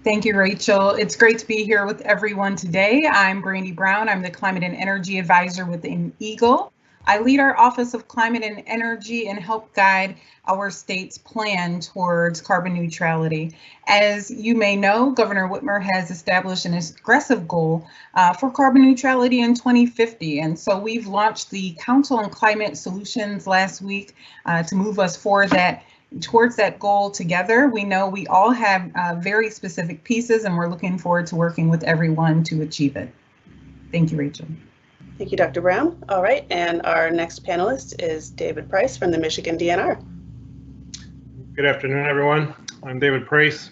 Thank you, Rachel. It's great to be here with everyone today. I'm Brandy Brown. I'm the Climate and Energy Advisor within EGLE. I lead our Office of Climate and Energy and help guide our state's plan towards carbon neutrality. As you may know, Governor Whitmer has established an aggressive goal for carbon neutrality in 2050. And so we've launched the Council on Climate Solutions last week to move us towards that goal together. We know we all have very specific pieces, and we're looking forward to working with everyone to achieve it. Thank you, Rachel. Thank you, Dr. Brown. All right, and our next panelist is David Price from the Michigan DNR. Good afternoon, everyone. I'm David Price.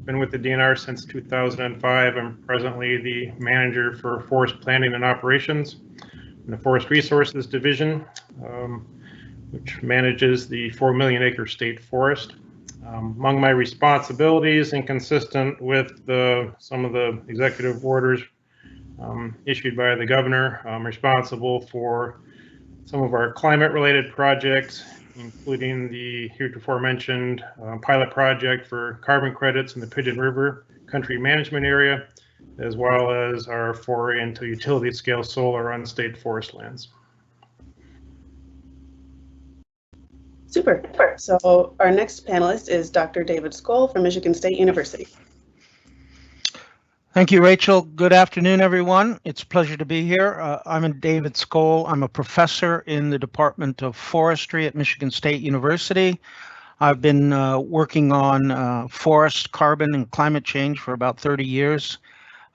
Been with the DNR since 2005. I'm presently the manager for Forest Planning and Operations in the Forest Resources Division, which manages the 4 million acre state forest. Among my responsibilities, and consistent with some of the executive orders issued by the governor, I'm responsible for some of our climate related projects, including the heretofore mentioned pilot project for carbon credits in the Pigeon River Country Management Area, as well as our foray into utility scale solar on state forest lands. Super. So our next panelist is Dr. David Skoll from Michigan State University. Thank you, Rachel. Good afternoon, everyone. It's a pleasure to be here. I'm David Skoll. I'm a professor in the Department of Forestry at Michigan State University. I've been working on forest, carbon, and climate change for about 30 years.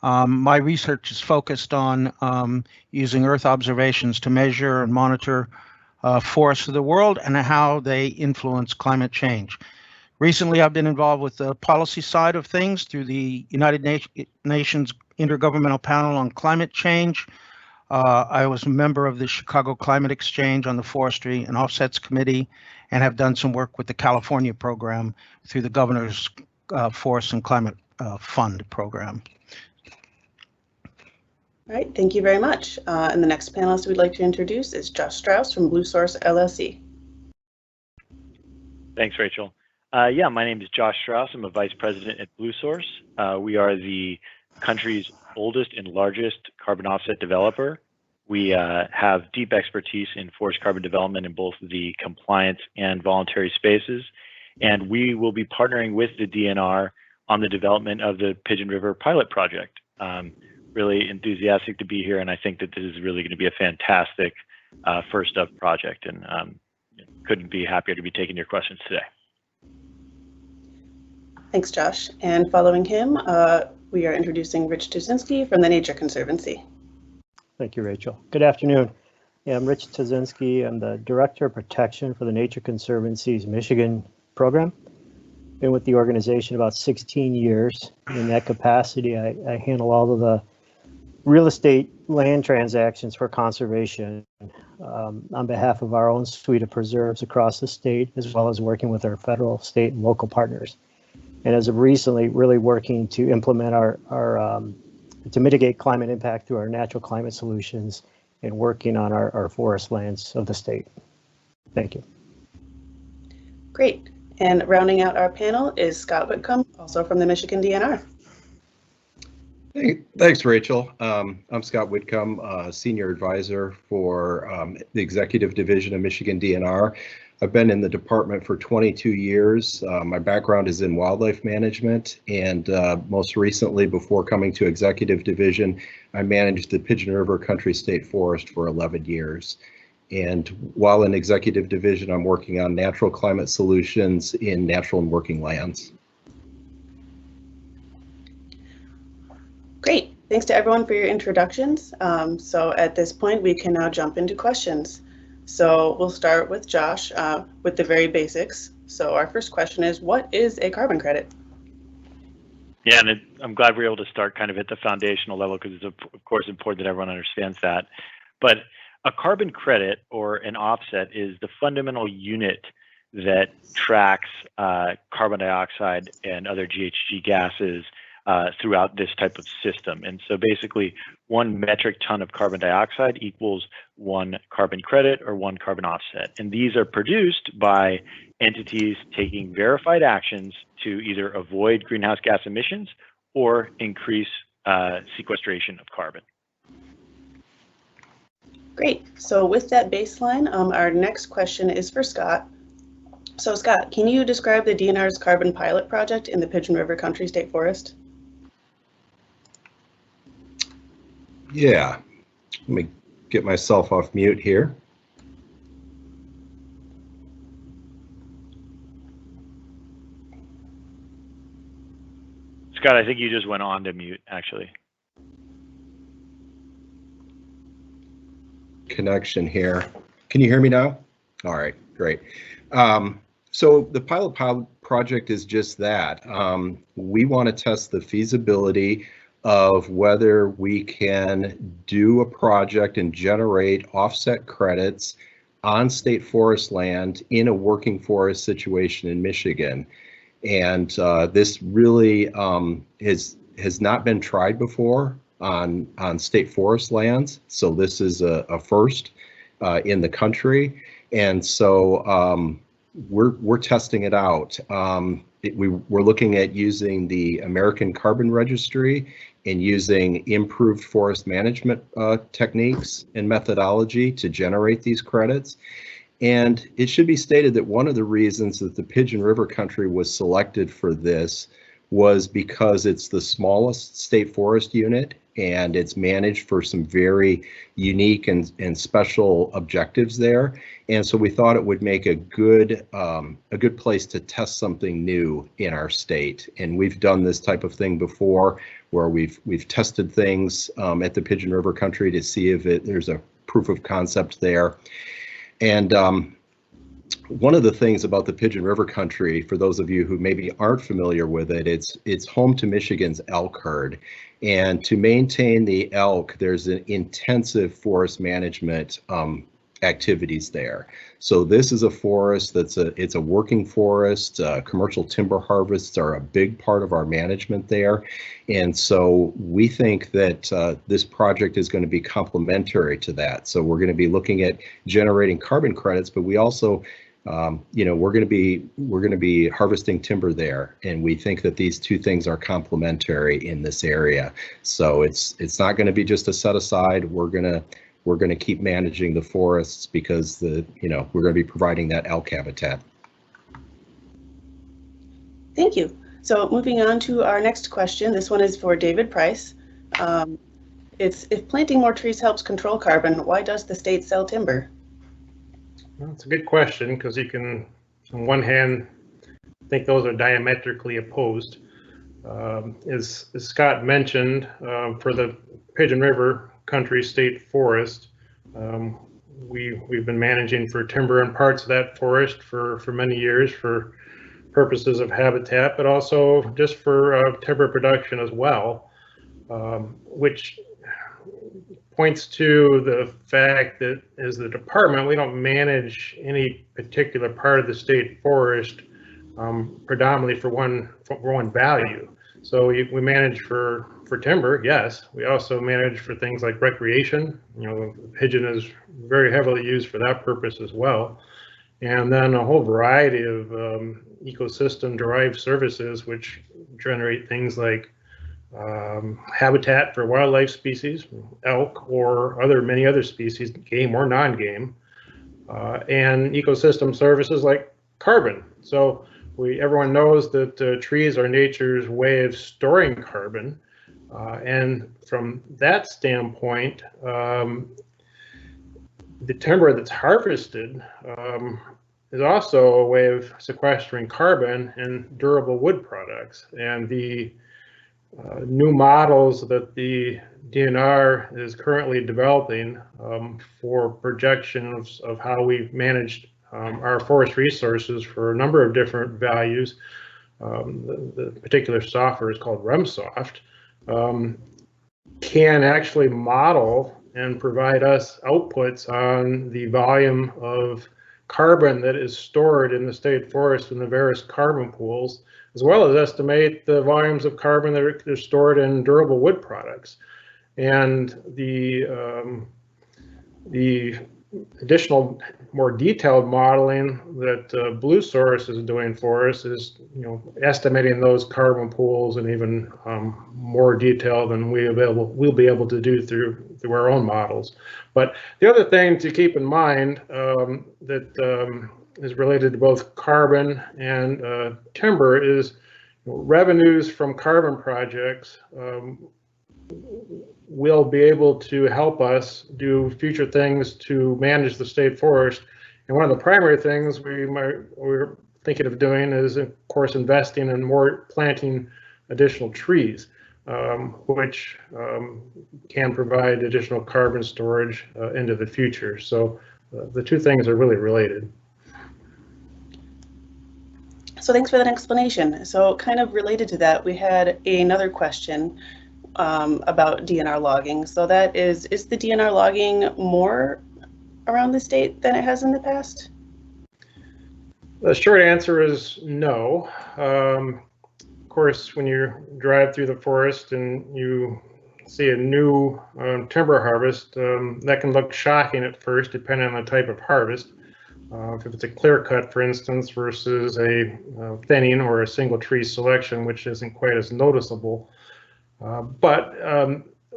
My research is focused on using Earth observations to measure and monitor forests of the world and how they influence climate change. Recently, I've been involved with the policy side of things through the United Nations Intergovernmental Panel on Climate Change. I was a member of the Chicago Climate Exchange on the Forestry and Offsets Committee, and have done some work with the California program through the Governor's Forest and Climate Fund program. All right, thank you very much. And the next panelist we'd like to introduce is Josh Strauss from Blue Source LLC. Thanks, Rachel. Yeah, my name is Josh Strauss. I'm a vice president at Blue Source. We are the country's oldest and largest carbon offset developer. We have deep expertise in forest carbon development in both the compliance and voluntary spaces. And we will be partnering with the DNR on the development of the Pigeon River pilot project. Really enthusiastic to be here, and I think that this is really going to be a fantastic first up project, and couldn't be happier to be taking your questions today. Thanks, Josh. And following him, we are introducing Rich Tuzinski from the Nature Conservancy. Thank you, Rachel. Good afternoon. Yeah, I'm Rich Tuzinski. I'm the Director of Protection for the Nature Conservancy's Michigan program. Been with the organization about 16 years. In that capacity, I handle all of the real estate land transactions for conservation on behalf of our own suite of preserves across the state, as well as working with our federal, state, and local partners. And as of recently, really working to implement to mitigate climate impact through our natural climate solutions and working on our forest lands of the state. Thank you. Great. And rounding out our panel is Scott Whitcomb, also from the Michigan DNR. Hey, thanks, Rachel. I'm Scott Whitcomb, Senior Advisor for the Executive Division of Michigan DNR. I've been in the department for 22 years. My background is in wildlife management, and most recently, before coming to Executive Division, I managed the Pigeon River Country State Forest for 11 years. And while in Executive Division, I'm working on natural climate solutions in natural and working lands. Great. Thanks to everyone for your introductions. So at this point, we can now jump into questions. So we'll start with Josh with the very basics. So our first question is, what is a carbon credit? Yeah, and I'm glad we're able to start kind of at the foundational level, because it's of course important that everyone understands that. But a carbon credit, or an offset, is the fundamental unit that tracks carbon dioxide and other GHG gases throughout this type of system. And so basically 1 metric ton of carbon dioxide equals 1 carbon credit or 1 carbon offset. And these are produced by entities taking verified actions to either avoid greenhouse gas emissions or increase sequestration of carbon. Great. So with that baseline, our next question is for Scott. So Scott, can you describe the DNR's carbon pilot project in the Pigeon River Country State Forest? Yeah, let me get myself off mute here. Scott, I think you just went on to mute, actually. Connection here. Can you hear me now? All right, great. So the pilot project is just that. We want to test the feasibility of whether we can do a project and generate offset credits on state forest land in a working forest situation in Michigan. And this really has not been tried before on state forest lands. So this is a first in the country. And so we're testing it out. We're looking at using the American Carbon Registry and using improved forest management techniques and methodology to generate these credits. And it should be stated that one of the reasons that the Pigeon River Country was selected for this was because it's the smallest state forest unit and it's managed for some very unique and special objectives there. And so we thought it would make a good place to test something new in our state. And we've done this type of thing before, where we've tested things at the Pigeon River Country to see if there's a proof of concept there. And one of the things about the Pigeon River Country, for those of you who maybe aren't familiar with it, it's home to Michigan's elk herd. And to maintain the elk, there's an intensive forest management activities there. So this is a forest it's a working forest. Commercial timber harvests are a big part of our management there. And so we think that this project is going to be complementary to that. So we're going to be looking at generating carbon credits, but we also we're going to be harvesting timber there, and we think that these two things are complementary in this area. So it's not going to be just a set aside. We're going to keep managing the forests because we're going to be providing that elk habitat. Thank you. So moving on to our next question. This one is for David Price. It's, if planting more trees helps control carbon, why does the state sell timber? Well, it's a good question, because you can, on one hand, think those are diametrically opposed. As Scott mentioned, for the Pigeon River Country State Forest, we've been managing for timber and parts of that forest for many years for purposes of habitat, but also just for timber production as well, which points to the fact that as the department, we don't manage any particular part of the state forest predominantly for one value. So we manage for timber, yes. We also manage for things like recreation. Pigeon is very heavily used for that purpose as well. And then a whole variety of ecosystem derived services, which generate things like habitat for wildlife species, elk or many other species, game or non-game, and ecosystem services like carbon. So everyone knows that trees are nature's way of storing carbon, and from that standpoint, the timber that's harvested is also a way of sequestering carbon in durable wood products. And the new models that the DNR is currently developing for projections of how we've managed our forest resources for a number of different values. The particular software is called REMSoft, can actually model and provide us outputs on the volume of carbon that is stored in the state forest in the various carbon pools, as well as estimate the volumes of carbon that are stored in durable wood products. And the additional more detailed modeling that Blue Source is doing for us is, estimating those carbon pools in even more detail than we'll be able to do through our own models. But the other thing to keep in mind that is related to both carbon and timber is revenues from carbon projects will be able to help us do future things to manage the state forest. And one of the primary things we're thinking of doing is, of course, investing in more planting additional trees, which can provide additional carbon storage into the future. So the two things are really related. So thanks for that explanation. So kind of related to that, we had another question about DNR logging. So that is the DNR logging more around the state than it has in the past? The short answer is no. Of course, when you drive through the forest and you see a new timber harvest, that can look shocking at first, depending on the type of harvest. If it's a clear cut, for instance, versus a thinning or a single tree selection, which isn't quite as noticeable. But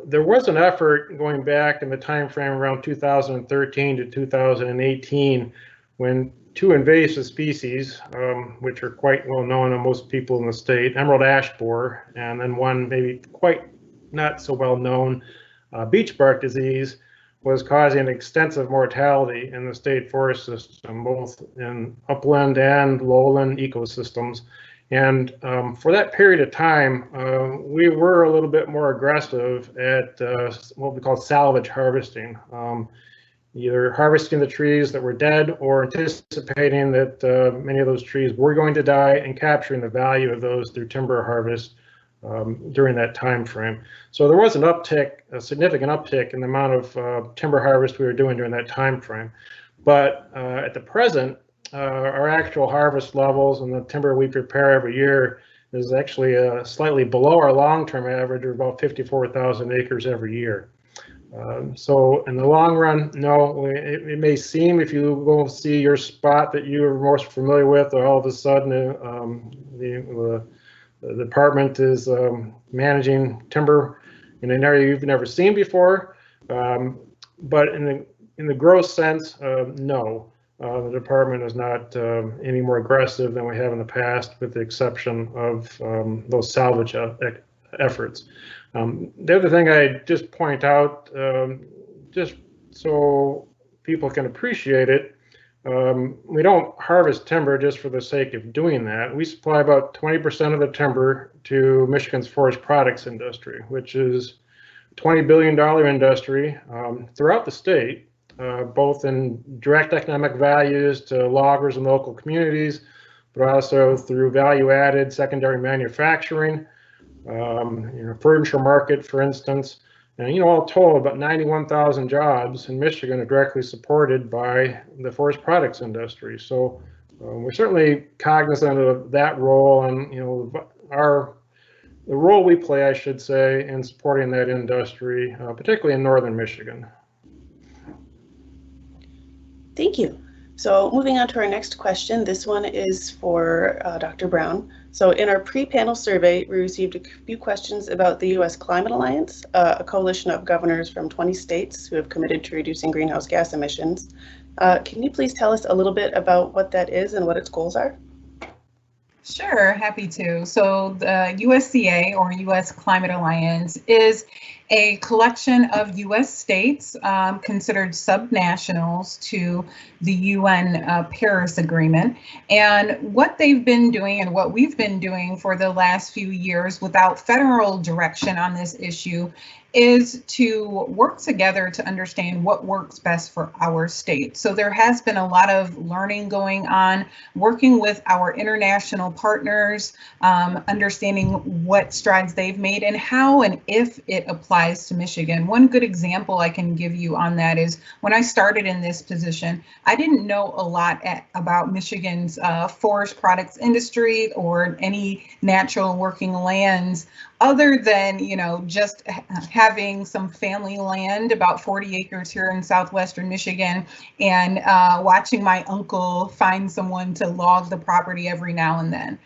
there was an effort going back in the time frame around 2013 to 2018 when two invasive species, which are quite well known to most people in the state, emerald ash borer, and then one maybe quite not so well known beech bark disease, was causing extensive mortality in the state forest system, both in upland and lowland ecosystems. And for that period of time, we were a little bit more aggressive at what we call salvage harvesting, either harvesting the trees that were dead or anticipating that many of those trees were going to die and capturing the value of those through timber harvest during that time frame. So there was an uptick, a significant uptick in the amount of timber harvest we were doing during that time frame. But at the present, our actual harvest levels and the timber we prepare every year is actually slightly below our long-term average of about 54,000 acres every year. So in the long run, no, it may seem if you go see your spot that you are most familiar with, all of a sudden the department is managing timber in an area you've never seen before. But in the gross sense, no. The department is not any more aggressive than we have in the past, with the exception of those salvage efforts. The other thing I just point out, just so people can appreciate it, we don't harvest timber just for the sake of doing that. We supply about 20% of the timber to Michigan's forest products industry, which is a $20 billion industry throughout the state. Both in direct economic values to loggers and local communities, but also through value-added secondary manufacturing, furniture market, for instance. And all told, about 91,000 jobs in Michigan are directly supported by the forest products industry. So we're certainly cognizant of that role, and the role we play, I should say, in supporting that industry, particularly in northern Michigan. Thank you. So moving on to our next question, this one is for Dr. Brown. So in our pre-panel survey, we received a few questions about the U.S. Climate Alliance, a coalition of governors from 20 states who have committed to reducing greenhouse gas emissions. Can you please tell us a little bit about what that is and what its goals are? Sure, happy to. So the USCA, or U.S. Climate Alliance, is a collection of U.S. states considered subnationals to the UN Paris Agreement. And what they've been doing and what we've been doing for the last few years without federal direction on this issue is to work together to understand what works best for our state. So there has been a lot of learning going on, working with our international partners, understanding what strides they've made and how and if it applies to Michigan. One good example I can give you on that is when I started in this position, I didn't know a lot about Michigan's forest products industry or any natural working lands other than, just having some family land, about 40 acres here in southwestern Michigan, and watching my uncle find someone to log the property every now and then.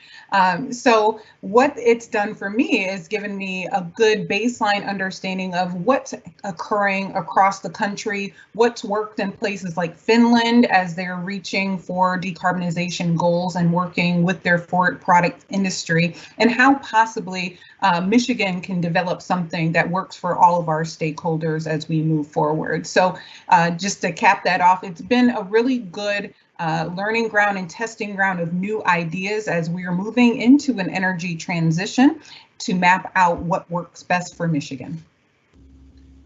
So what it's done for me is given me a good baseline understanding of what's occurring across the country, what's worked in places like Finland as they're reaching for decarbonization goals and working with their forest product industry, and how possibly Michigan can develop something that works for all of our stakeholders as we move forward. So just to cap that off, it's been a really good learning ground and testing ground of new ideas as we are moving into an energy transition to map out what works best for Michigan.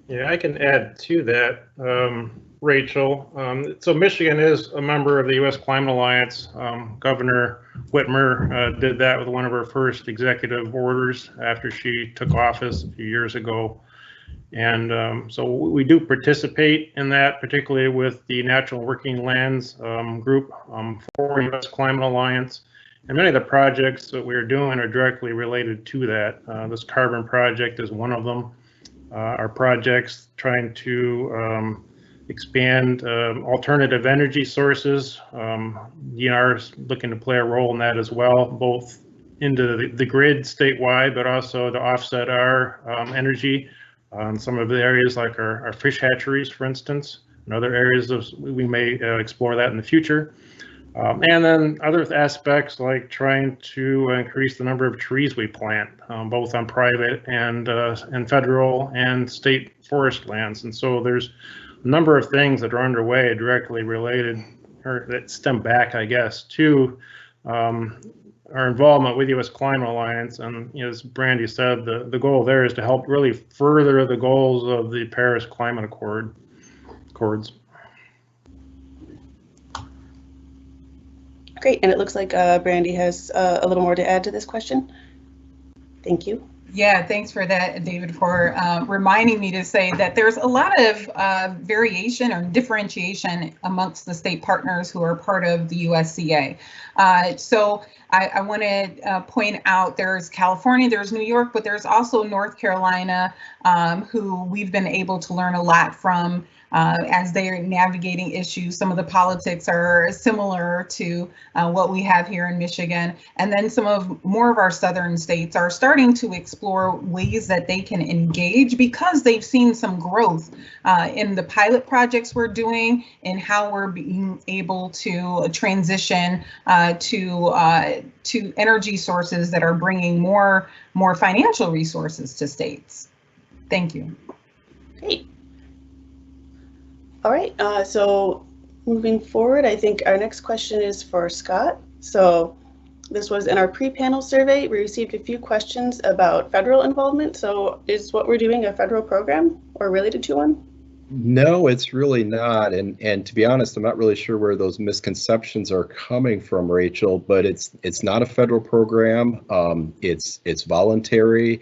Yeah, I can add to that, Rachel. So Michigan is a member of the U.S. Climate Alliance. Governor Whitmer did that with one of her first executive orders after she took office a few years ago. And so we do participate in that, particularly with the Natural Working Lands group for U.S. Climate Alliance. And many of the projects that we're doing are directly related to that. This carbon project is one of them. Our projects trying to expand alternative energy sources. DNR is looking to play a role in that as well, both into the grid statewide, but also to offset our energy. Some of the areas like our fish hatcheries, for instance, and other areas we may explore that in the future. And then other aspects like trying to increase the number of trees we plant, both on private and federal and state forest lands. And so there's a number of things that are underway directly related, or that stem back, I guess, to our involvement with U.S. Climate Alliance. And as Brandy said, the goal there is to help really further the goals of the Paris Climate Accords. Great, and it looks like Brandy has a little more to add to this question. Thank you. Yeah, thanks for that, David, for reminding me to say that there's a lot of variation or differentiation amongst the state partners who are part of the USCA. So I want to point out there's California, there's New York, but there's also North Carolina, who we've been able to learn a lot from as they are navigating issues. Some of the politics are similar to what we have here in Michigan. And then more of our southern states are starting to explore ways that they can engage because they've seen some growth in the pilot projects we're doing and how we're being able to transition to energy sources that are bringing more financial resources to states. Thank you. Great. All right, so moving forward, I think our next question is for Scott. So this was in our pre-panel survey. We received a few questions about federal involvement. So is what we're doing a federal program or related to one? No, it's really not. And to be honest, I'm not really sure where those misconceptions are coming from, Rachel, but it's not a federal program. It's voluntary.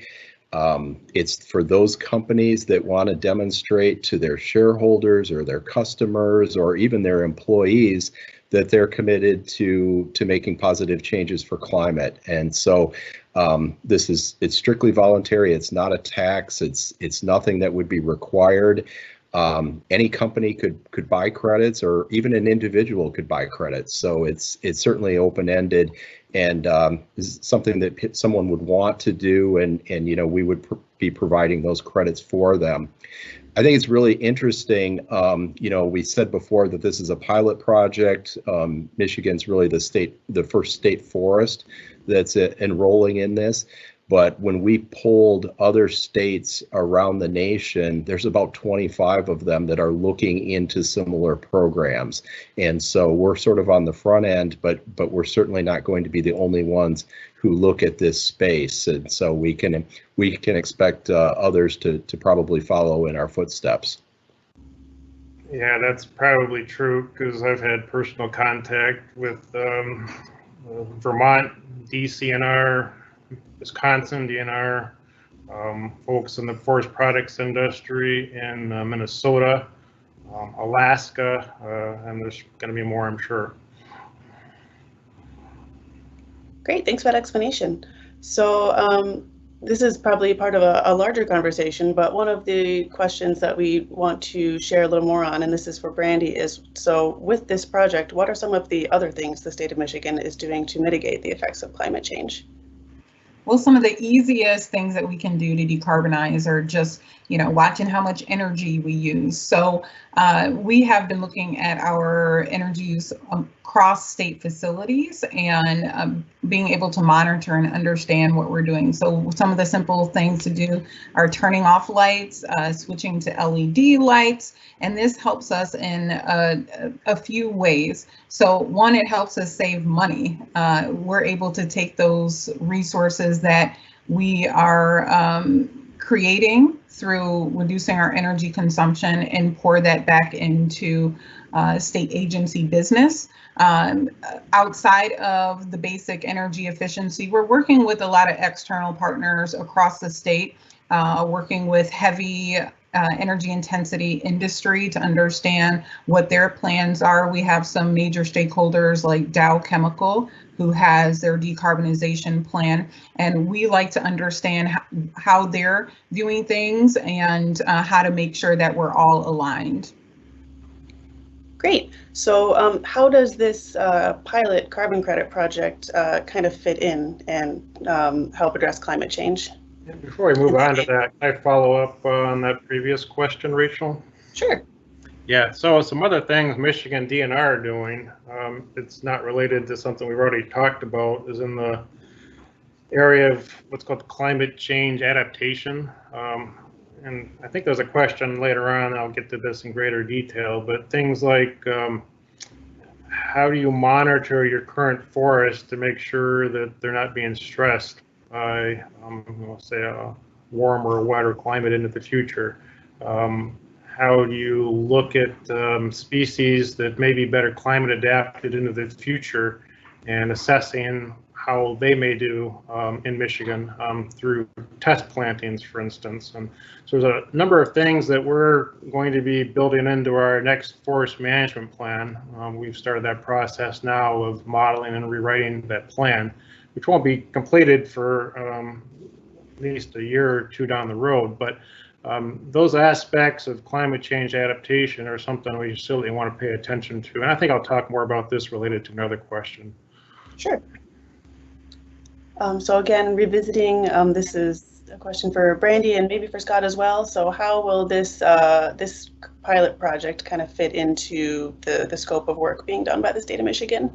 It's for those companies that want to demonstrate to their shareholders or their customers or even their employees that they're committed to making positive changes for climate. And so it's strictly voluntary. It's not a tax. It's nothing that would be required. Any company could buy credits, or even an individual could buy credits. So it's certainly open-ended, and is something that someone would want to do, and we would be providing those credits for them. I think it's really interesting. We said before that this is a pilot project. Michigan's really the first state forest that's enrolling in this. But when we polled other states around the nation, there's about 25 of them that are looking into similar programs. And so we're sort of on the front end, but we're certainly not going to be the only ones who look at this space. And so we can expect others to probably follow in our footsteps. Yeah, that's probably true, because I've had personal contact with Vermont, DCNR, Wisconsin, DNR, folks in the forest products industry in Minnesota, Alaska, and there's going to be more, I'm sure. Great, thanks for that explanation. So this is probably part of a larger conversation, but one of the questions that we want to share a little more on, and this is for Brandy, is so with this project, what are some of the other things the state of Michigan is doing to mitigate the effects of climate change? Well, some of the easiest things that we can do to decarbonize are just, watching how much energy we use. So we have been looking at our energy use across state facilities and being able to monitor and understand what we're doing. So some of the simple things to do are turning off lights, switching to LED lights, and this helps us in a few ways. So one, it helps us save money. We're able to take those resources that we are creating through reducing our energy consumption and pour that back into state agency business. Outside of the basic energy efficiency, we're working with a lot of external partners across the state, working with heavy energy intensity industry to understand what their plans are. We have some major stakeholders like Dow Chemical, who has their decarbonization plan, and we like to understand how they're viewing things and how to make sure that we're all aligned. Great. So how does this pilot carbon credit project kind of fit in and help address climate change? Before we move on to that, can I follow up on that previous question, Rachel? Sure. Yeah, so some other things Michigan DNR are doing, it's not related to something we've already talked about, is in the area of what's called climate change adaptation. And I think there's a question later on, I'll get to this in greater detail, but things like how do you monitor your current forests to make sure that they're not being stressed by, we'll say, a warmer or wetter climate into the future? How do you look at species that may be better climate adapted into the future and assessing how they may do in Michigan through test plantings, for instance. And so there's a number of things that we're going to be building into our next forest management plan. We've started that process now of modeling and rewriting that plan, which won't be completed for at least a year or two down the road. But those aspects of climate change adaptation are something we certainly want to pay attention to. And I think I'll talk more about this related to another question. Sure. So again, revisiting, this is a question for Brandy and maybe for Scott as well. So how will this this pilot project kind of fit into the scope of work being done by the state of Michigan?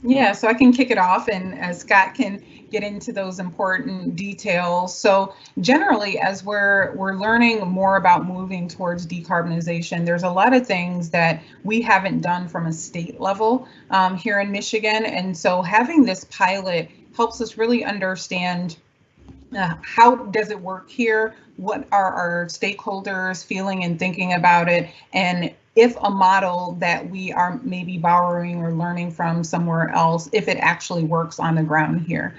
Yeah, so I can kick it off and Scott can get into those important details. So generally, as we're learning more about moving towards decarbonization, there's a lot of things that we haven't done from a state level here in Michigan. And so having this pilot helps us really understand how does it work here? What are our stakeholders feeling and thinking about it? And if a model that we are maybe borrowing or learning from somewhere else, if it actually works on the ground here.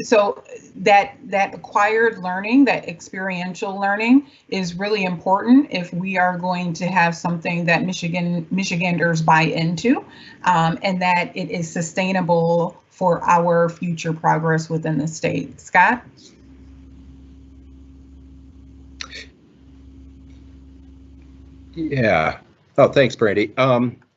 So that acquired learning, that experiential learning is really important if we are going to have something that Michiganders buy into and that it is sustainable for our future progress within the state. Scott? Yeah. Oh, thanks, Brandy.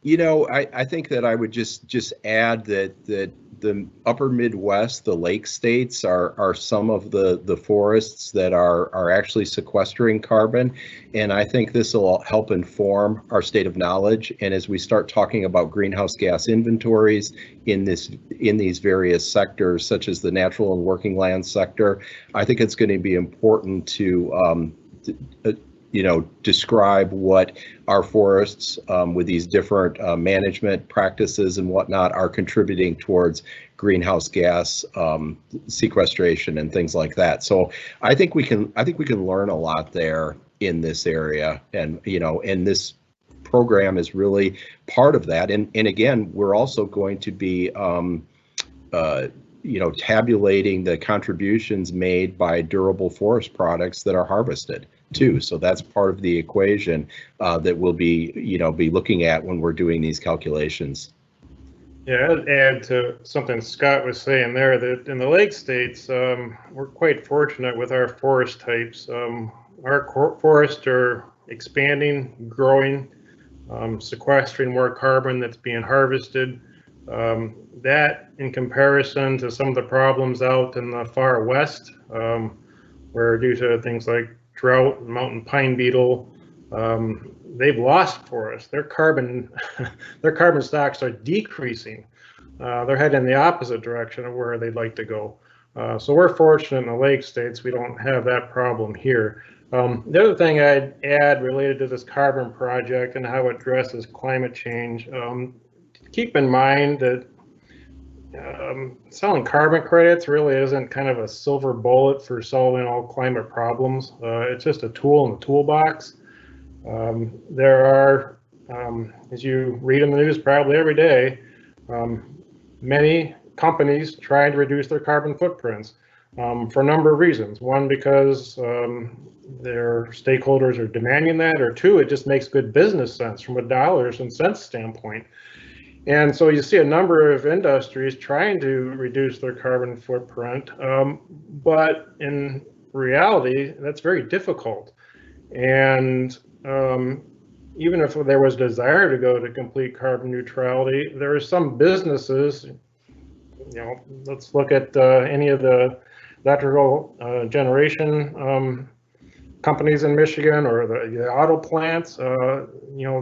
You know, I think that I would just add that the upper Midwest, the lake states are some of the forests that are actually sequestering carbon. And I think this will help inform our state of knowledge. And as we start talking about greenhouse gas inventories in these various sectors, such as the natural and working land sector, I think it's going to be important to describe what our forests with these different management practices and whatnot are contributing towards greenhouse gas sequestration and things like that. So I think we can learn a lot there in this area, and and this program is really part of that. And again, we're also going to be tabulating the contributions made by durable forest products that are harvested too. So that's part of the equation that we'll be looking at when we're doing these calculations. Yeah, I'd add to something Scott was saying there that in the lake states, we're quite fortunate with our forest types. Our forests are expanding, growing, sequestering more carbon that's being harvested. That in comparison to some of the problems out in the far west, where due to things like drought, mountain pine beetle, they've lost forests. Their carbon stocks are decreasing. They're heading in the opposite direction of where they'd like to go. So we're fortunate in the lake states, we don't have that problem here. The other thing I'd add related to this carbon project and how it addresses climate change, keep in mind that selling carbon credits really isn't kind of a silver bullet for solving all climate problems. It's just a tool in the toolbox. There are, as you read in the news probably every day, many companies trying to reduce their carbon footprints for a number of reasons. One, because their stakeholders are demanding that, or two, it just makes good business sense from a dollars and cents standpoint. And so you see a number of industries trying to reduce their carbon footprint, but in reality, that's very difficult. And even if there was desire to go to complete carbon neutrality, there are some businesses, let's look at any of the electrical generation companies in Michigan or the auto plants.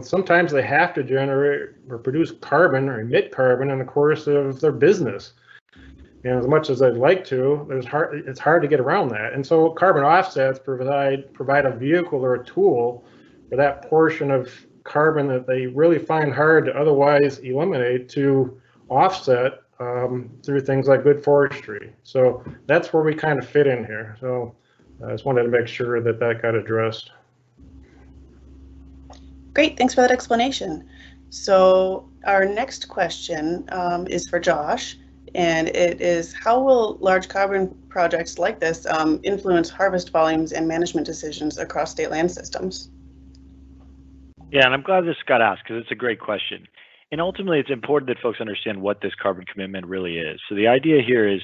Sometimes they have to generate or produce carbon or emit carbon in the course of their business. And as much as I'd like to, it's hard to get around that. And so carbon offsets provide a vehicle or a tool for that portion of carbon that they really find hard to otherwise eliminate to offset through things like good forestry. So that's where we kind of fit in here. So I just wanted to make sure that got addressed. Great, thanks for that explanation. So our next question is for Josh, and it is, how will large carbon projects like this influence harvest volumes and management decisions across state land systems? Yeah, and I'm glad this got asked because it's a great question. And ultimately, it's important that folks understand what this carbon commitment really is. So the idea here is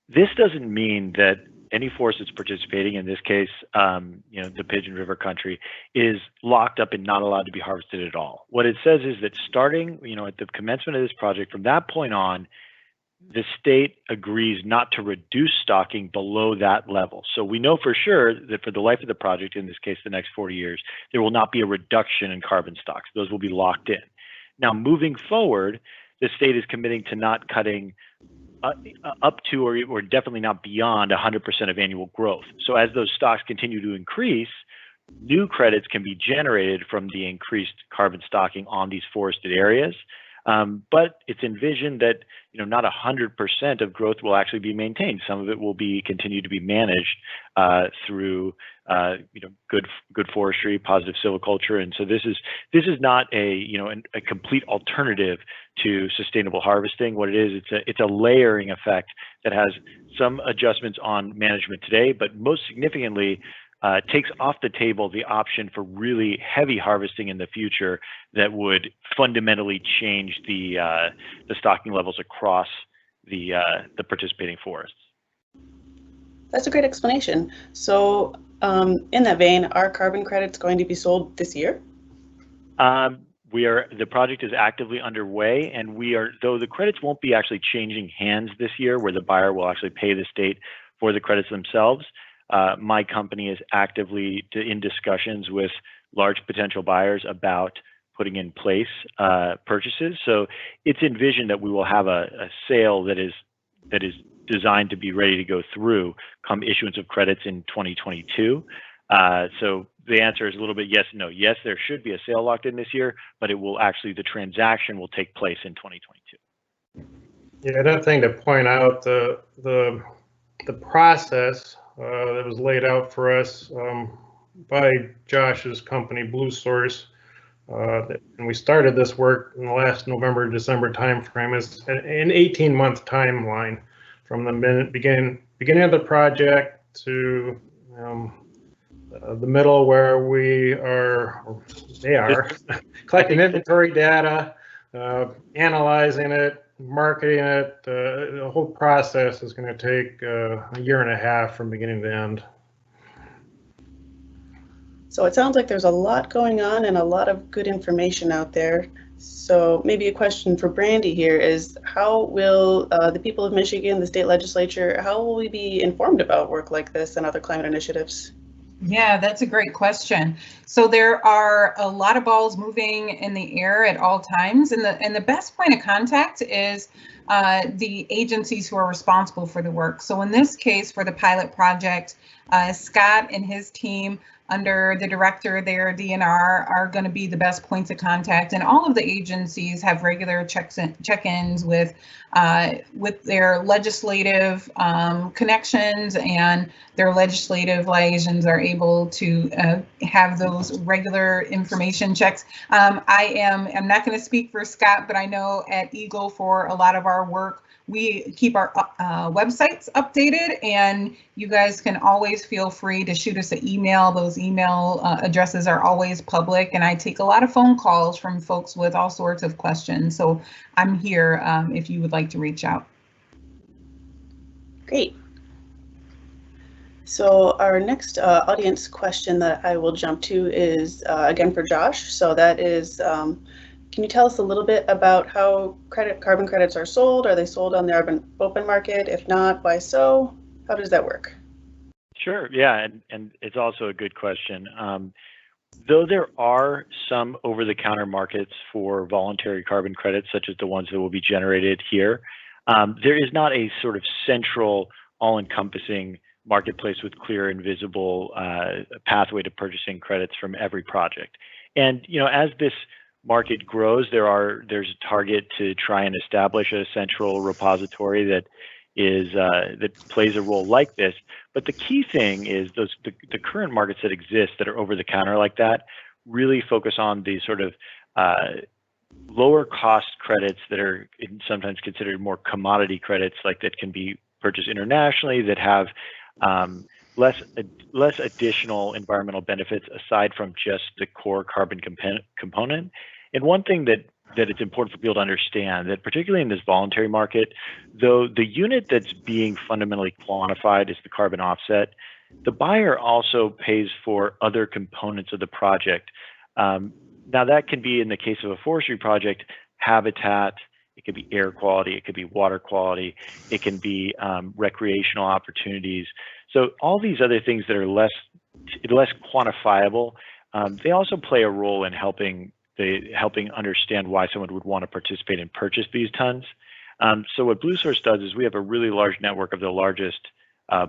this doesn't mean that any forest that's participating, in this case, the Pigeon River country, is locked up and not allowed to be harvested at all. What it says is that starting, at the commencement of this project, from that point on, the state agrees not to reduce stocking below that level. So we know for sure that for the life of the project, in this case, the next 40 years, there will not be a reduction in carbon stocks. Those will be locked in. Now, moving forward, the state is committing to not cutting up to or definitely not beyond 100% of annual growth. So as those stocks continue to increase, new credits can be generated from the increased carbon stocking on these forested areas. But it's envisioned that not 100% of growth will actually be maintained. Some of it will continue to be managed through good forestry, positive silviculture, and so this is not a complete alternative to sustainable harvesting. What it is, it's a layering effect that has some adjustments on management today, but most significantly, takes off the table the option for really heavy harvesting in the future that would fundamentally change the stocking levels across the participating forests. That's a great explanation. So in that vein, are carbon credits going to be sold this year? The project is actively underway, and though the credits won't be actually changing hands this year, where the buyer will actually pay the state for the credits themselves. My company is actively in discussions with large potential buyers about putting in place purchases. So it's envisioned that we will have a sale that is designed to be ready to go through come issuance of credits in 2022. So the answer is a little bit yes and no. Yes, there should be a sale locked in this year, but the transaction will take place in 2022. Yeah, another thing to point out, the process that was laid out for us by Josh's company, Bluesource, and we started this work in the last November, December timeframe. Is an 18-month timeline from the beginning of the project to the middle, where they are collecting inventory data, analyzing it, marketing it, the whole process is going to take a year and a half from beginning to end. So it sounds like there's a lot going on and a lot of good information out there. So maybe a question for Brandy here is, how will the people of Michigan, the state legislature, how will we be informed about work like this and other climate initiatives? Yeah, that's a great question. So there are a lot of balls moving in the air at all times, and the best point of contact is the agencies who are responsible for the work. So in this case, for the pilot project, Scott and his team under the director there, DNR, are going to be the best points of contact, and all of the agencies have regular check-ins with their legislative connections, and their legislative liaisons are able to have those regular information checks. I'm not going to speak for Scott, but I know at Eagle, for a lot of our work, we keep our websites updated, and you guys can always feel free to shoot us an email. Those email addresses are always public, and I take a lot of phone calls from folks with all sorts of questions. So I'm here if you would like to reach out. Great. So our next audience question that I will jump to is again for Josh. So that is, can you tell us a little bit about how carbon credits are sold? Are they sold on the open market? If not, why so? How does that work? Sure, yeah, and it's also a good question. Though there are some over-the-counter markets for voluntary carbon credits, such as the ones that will be generated here, there is not a sort of central, all-encompassing marketplace with clear and visible pathway to purchasing credits from every project. And as this market grows, there's a target to try and establish a central repository that plays a role like this. But the key thing is the current markets that exist that are over the counter like that really focus on the sort of lower cost credits that are sometimes considered more commodity credits, like that can be purchased internationally, that have less additional environmental benefits aside from just the core carbon component. And one thing that it's important for people to understand, that particularly in this voluntary market, though the unit that's being fundamentally quantified is the carbon offset, the buyer also pays for other components of the project. Now that can be, in the case of a forestry project, habitat, it could be air quality, it could be water quality, it can be recreational opportunities. So all these other things that are less quantifiable, they also play a role in helping understand why someone would want to participate and purchase these tons. So what BlueSource does is we have a really large network of the largest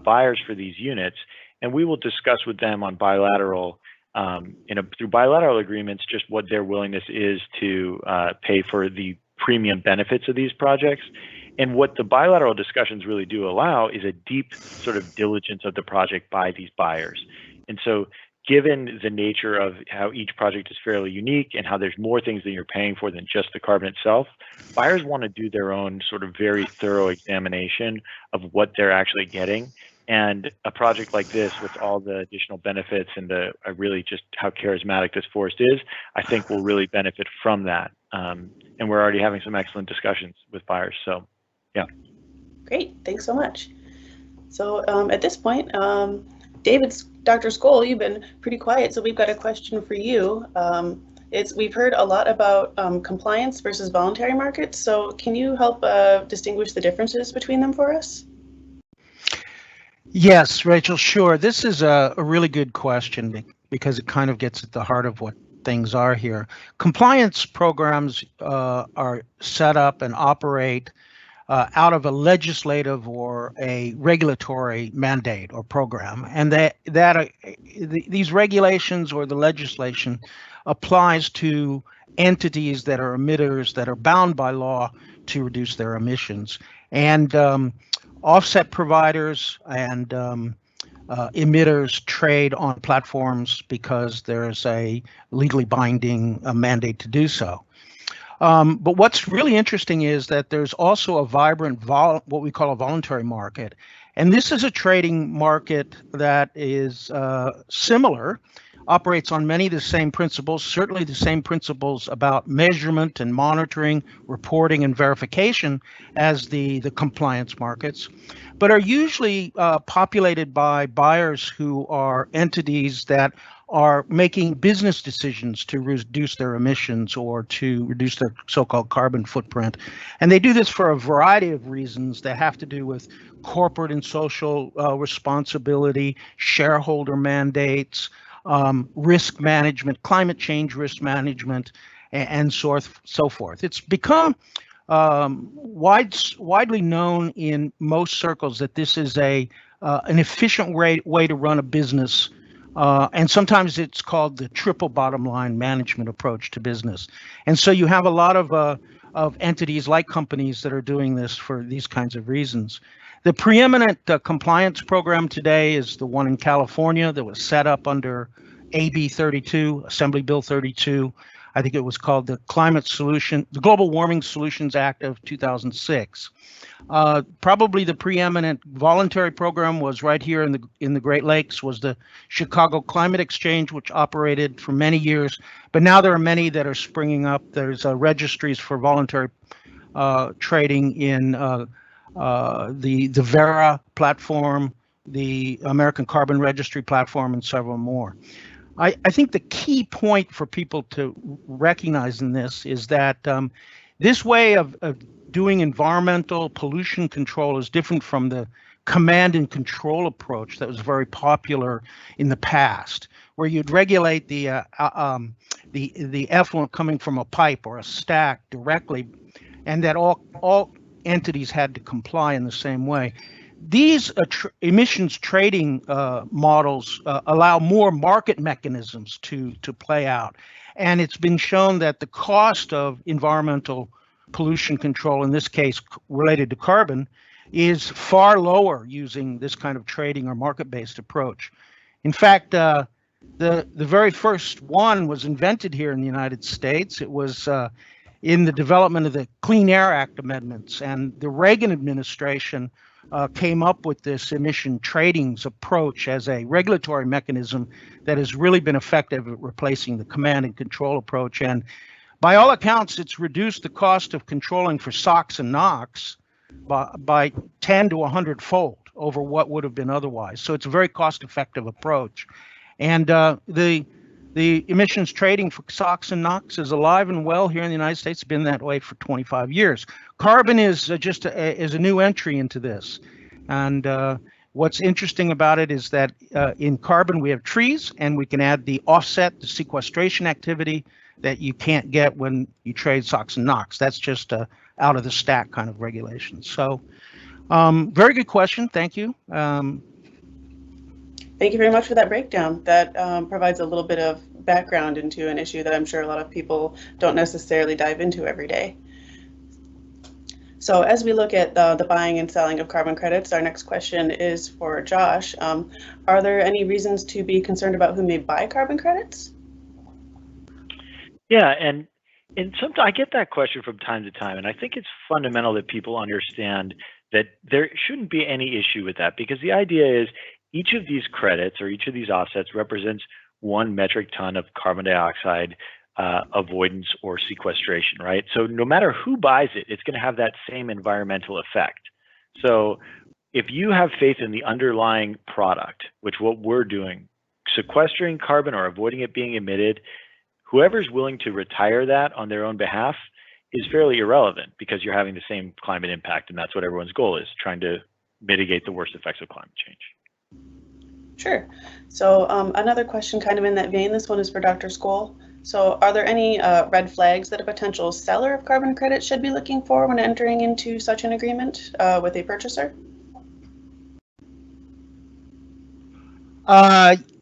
buyers for these units, and we will discuss with them on bilateral, through bilateral agreements, just what their willingness is to pay for the premium benefits of these projects. And what the bilateral discussions really do allow is a deep sort of diligence of the project by these buyers. And so given the nature of how each project is fairly unique and how there's more things that you're paying for than just the carbon itself, buyers want to do their own sort of very thorough examination of what they're actually getting. And a project like this, with all the additional benefits and really just how charismatic this forest is, I think will really benefit from that. And we're already having some excellent discussions with buyers. So, yeah. Great, thanks so much. So at this point, Dr. Skoll, you've been pretty quiet, so we've got a question for you. We've heard a lot about compliance versus voluntary markets, so can you help distinguish the differences between them for us? Yes, Rachel, sure. This is a really good question because it kind of gets at the heart of what things are here. Compliance programs are set up and operate out of a legislative or a regulatory mandate or program, and these regulations or the legislation applies to entities that are emitters that are bound by law to reduce their emissions. And offset providers and emitters trade on platforms because there's a legally binding mandate to do so. But what's really interesting is that there's also a vibrant, what we call a voluntary market. And this is a trading market that is similar, operates on many of the same principles, certainly the same principles about measurement and monitoring, reporting and verification as the compliance markets, but are usually populated by buyers who are entities that are making business decisions to reduce their emissions or to reduce their so-called carbon footprint. And they do this for a variety of reasons that have to do with corporate and social responsibility, shareholder mandates, risk management, climate change risk management, and so forth. It's become widely known in most circles that this is an efficient way to run a business. And sometimes it's called the triple bottom line management approach to business. And so you have a lot of entities like companies that are doing this for these kinds of reasons. The preeminent compliance program today is the one in California that was set up under AB 32, Assembly Bill 32. I think it was called the Global Warming Solutions Act of 2006. Probably the preeminent voluntary program was right here in the Great Lakes, was the Chicago Climate Exchange, which operated for many years. But now there are many that are springing up. There's registries for voluntary trading in the Verra platform, the American Carbon Registry platform, and several more. I think the key point for people to recognize in this is that this way of doing environmental pollution control is different from the command and control approach that was very popular in the past, where you'd regulate the effluent coming from a pipe or a stack directly, and that all entities had to comply in the same way. These emissions trading models allow more market mechanisms to play out. And it's been shown that the cost of environmental pollution control, in this case related to carbon, is far lower using this kind of trading or market-based approach. In fact, the very first one was invented here in the United States. It was in the development of the Clean Air Act amendments, and the Reagan administration came up with this emission tradings approach as a regulatory mechanism that has really been effective at replacing the command and control approach. And by all accounts, it's reduced the cost of controlling for SOx and NOx by 10 to 100-fold over what would have been otherwise. So it's a very cost-effective approach. And the emissions trading for SOx and NOx is alive and well here in the United States. It's been that way for 25 years. Carbon is just a new entry into this. And what's interesting about it is that in carbon, we have trees, and we can add the offset, the sequestration activity that you can't get when you trade SOx and NOx. That's just out of the stack kind of regulation. So very good question. Thank you. Thank you very much for that breakdown. That provides a little bit of background into an issue that I'm sure a lot of people don't necessarily dive into every day. So as we look at the buying and selling of carbon credits, our next question is for Josh. Are there any reasons to be concerned about who may buy carbon credits? Yeah, and sometimes I get that question from time to time, and I think it's fundamental that people understand that there shouldn't be any issue with that, because the idea is each of these credits or each of these offsets represents 1 metric ton of carbon dioxide avoidance or sequestration, right? So no matter who buys it, it's going to have that same environmental effect. So if you have faith in the underlying product, which what we're doing, sequestering carbon or avoiding it being emitted, whoever's willing to retire that on their own behalf is fairly irrelevant, because you're having the same climate impact, and that's what everyone's goal is, trying to mitigate the worst effects of climate change. Sure. So another question kind of in that vein, this one is for Dr. Skoll. So are there any red flags that a potential seller of carbon credits should be looking for when entering into such an agreement with a purchaser?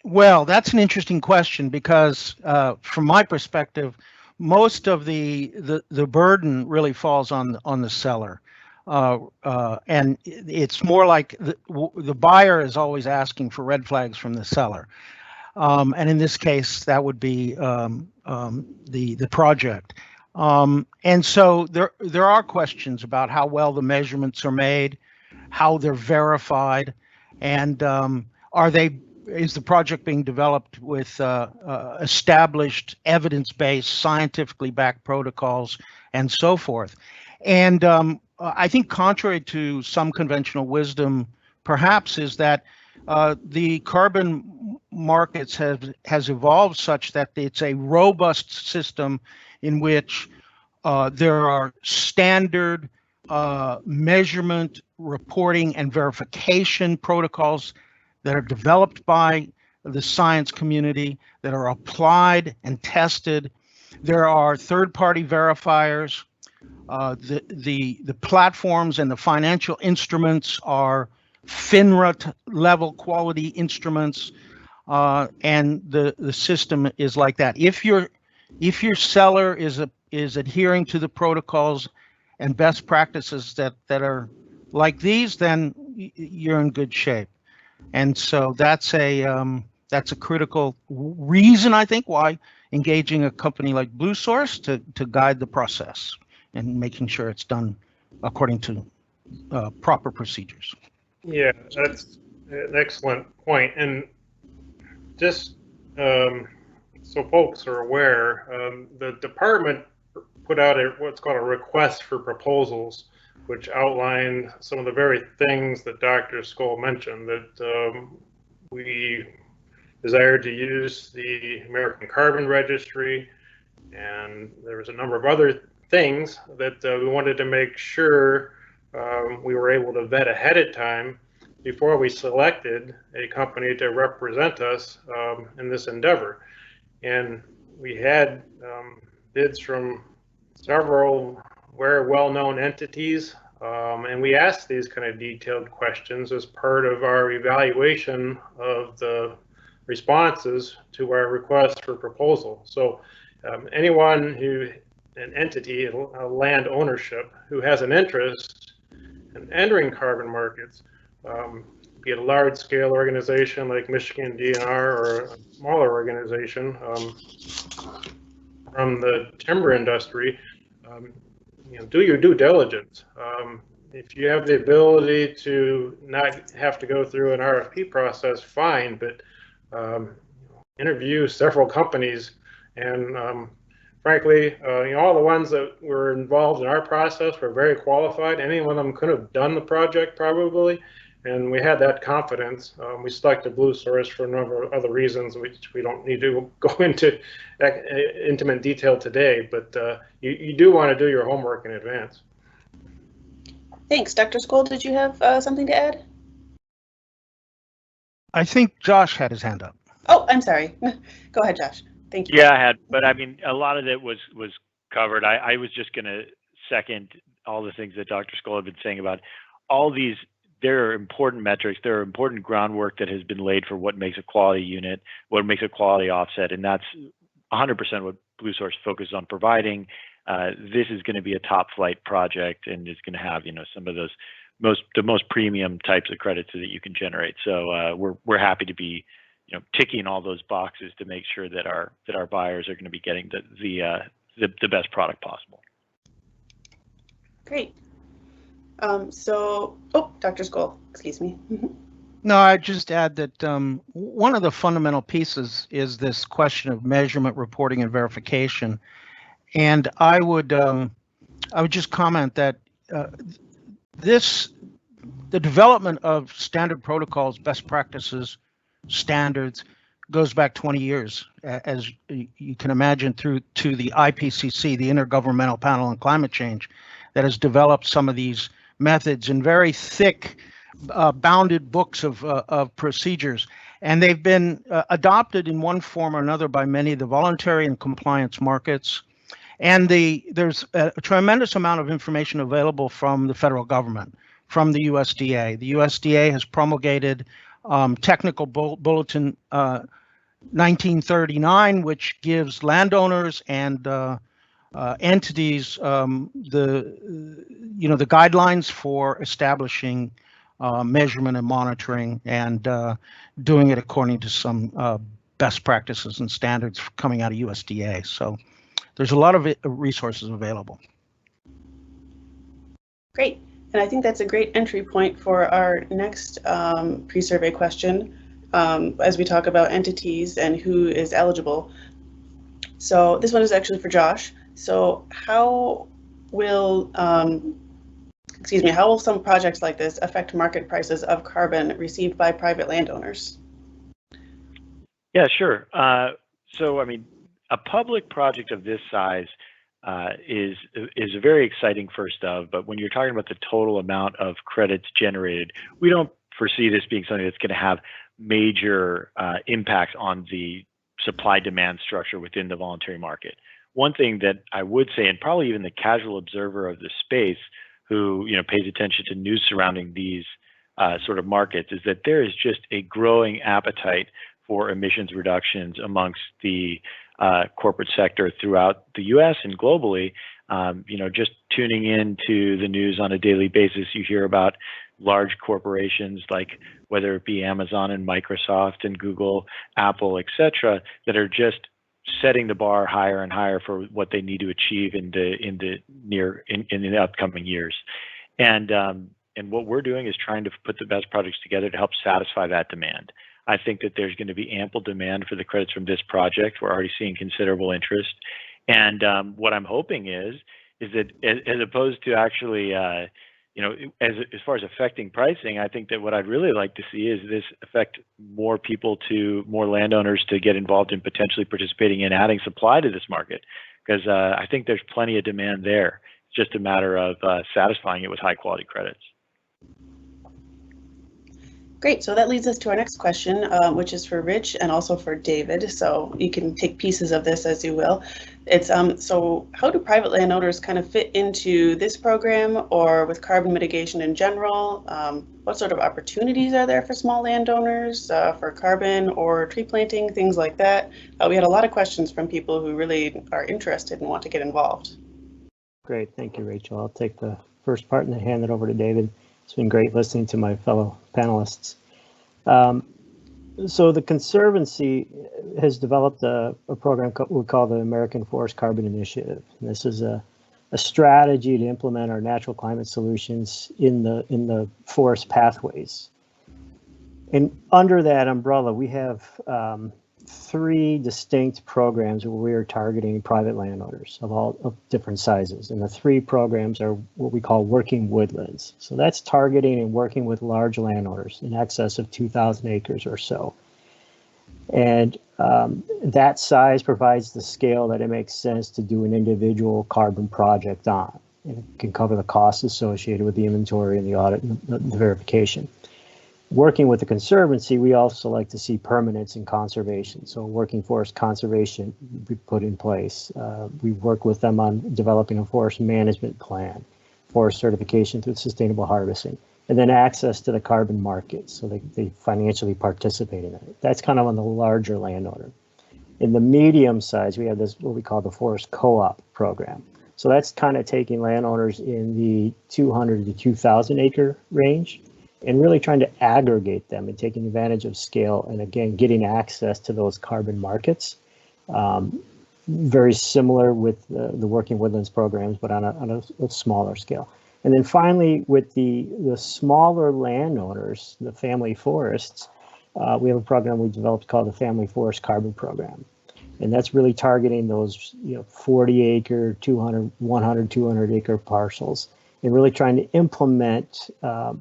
Well, that's an interesting question, because from my perspective, most of the burden really falls on the seller. And it's more like the buyer is always asking for red flags from the seller. And in this case, that would be the project. And so there are questions about how well the measurements are made, how they're verified, and are they is the project being developed with established evidence-based, scientifically backed protocols and so forth. And I think contrary to some conventional wisdom, perhaps, is that the carbon markets has evolved such that it's a robust system in which there are standard measurement, reporting, and verification protocols that are developed by the science community, that are applied and tested. There are third-party verifiers. The platforms and the financial instruments are FINRA level quality instruments, and the system is like that. If your seller is adhering to the protocols and best practices that are like these, then you're in good shape. And so that's a critical reason, I think, why engaging a company like BlueSource to guide the process and making sure it's done according to proper procedures. Yeah, that's an excellent point. And just so folks are aware, the department put out what's called a request for proposals, which outlined some of the very things that Dr. Skoll mentioned, that we desired to use the American Carbon Registry, and there was a number of other things that we wanted to make sure we were able to vet ahead of time before we selected a company to represent us in this endeavor. And we had bids from several very well-known entities, and we asked these kind of detailed questions as part of our evaluation of the responses to our request for proposal. So anyone an entity, a land ownership, who has an interest in entering carbon markets, be it a large-scale organization like Michigan DNR or a smaller organization from the timber industry, do your due diligence. If you have the ability to not have to go through an RFP process, fine, but interview several companies, and frankly, all the ones that were involved in our process were very qualified. Any one of them could have done the project probably, and we had that confidence. We selected BlueSource for a number of other reasons, which we don't need to go into intimate detail today, but you do want to do your homework in advance. Thanks. Dr. Skoll, did you have something to add? I think Josh had his hand up. Oh, I'm sorry. Go ahead, Josh. Thank you. Yeah, I had, but I mean, a lot of it was covered. I was just going to second all the things that Dr. Skoll had been saying about all these. There are important metrics. There are important groundwork that has been laid for what makes a quality unit, what makes a quality offset, and that's 100% what BlueSource focuses on providing. This is going to be a top flight project, and it's going to have some of those the most premium types of credits that you can generate. So we're happy to be ticking all those boxes to make sure that our buyers are going to be getting the best product possible. Great. Dr. Skoll, excuse me. No, I'd just add that one of the fundamental pieces is this question of measurement, reporting, and verification. And I would just comment that the development of standard protocols, best practices, standards goes back 20 years, as you can imagine, through to the IPCC, the Intergovernmental Panel on Climate Change, that has developed some of these methods in very thick, bounded books of procedures. And they've been adopted in one form or another by many of the voluntary and compliance markets. And there's a tremendous amount of information available from the federal government, from the USDA. The USDA has promulgated Technical Bulletin 1939, which gives landowners and entities the guidelines for establishing measurement and monitoring and doing it according to some best practices and standards coming out of USDA. So there's a lot of resources available. Great. And I think that's a great entry point for our next pre-survey question. as we talk about entities and who is eligible. So this one is actually for Josh. So how will some projects like this affect market prices of carbon received by private landowners? Yeah, sure. So, I mean, a public project of this size is a very exciting first of, but when you're talking about the total amount of credits generated, we don't foresee this being something that's going to have major impacts on the supply-demand structure within the voluntary market. One thing that I would say, and probably even the casual observer of the space who pays attention to news surrounding these sort of markets, is that there is just a growing appetite for emissions reductions amongst the corporate sector throughout the U.S. and globally. Just tuning into the news on a daily basis, you hear about large corporations like whether it be Amazon and Microsoft and Google, Apple, et cetera, that are just setting the bar higher and higher for what they need to achieve in the upcoming years. And what we're doing is trying to put the best projects together to help satisfy that demand. I think that there's going to be ample demand for the credits from this project. We're already seeing considerable interest. And what I'm hoping is that as opposed to actually, as far as affecting pricing, I think that what I'd really like to see is this affect more landowners to get involved in potentially participating in adding supply to this market, because I think there's plenty of demand there. It's just a matter of satisfying it with high quality credits. Great, so that leads us to our next question, which is for Rich and also for David. So you can take pieces of this as you will. It's so how do private landowners kind of fit into this program or with carbon mitigation in general? What sort of opportunities are there for small landowners for carbon or tree planting, things like that? We had a lot of questions from people who really are interested and want to get involved. Great, thank you, Rachel. I'll take the first part and then hand it over to David. It's been great listening to my fellow panelists. So the Conservancy has developed a program we call the American Forest Carbon Initiative. And this is a strategy to implement our natural climate solutions in the forest pathways. And under that umbrella, we have 3 distinct programs where we are targeting private landowners of different sizes. And the 3 programs are what we call working woodlands. So that's targeting and working with large landowners in excess of 2,000 acres or so. And that size provides the scale that it makes sense to do an individual carbon project on. And it can cover the costs associated with the inventory and the audit and the verification. Working with the Conservancy, we also like to see permanence and conservation. So working forest conservation we put in place. We work with them on developing a forest management plan, forest certification through sustainable harvesting, and then access to the carbon market so they financially participate in it. That's kind of on the larger landowner. In the medium size, we have this what we call the forest co-op program. So that's kind of taking landowners in the 200 to 2,000 acre range and really trying to aggregate them and taking advantage of scale and again getting access to those carbon markets. Very similar with the Working Woodlands programs, but on a smaller scale. And then finally, with the smaller landowners, the family forests, we have a program we developed called the Family Forest Carbon Program. And that's really targeting those 40 acre, 200, 100, 200 acre parcels, and really trying to implement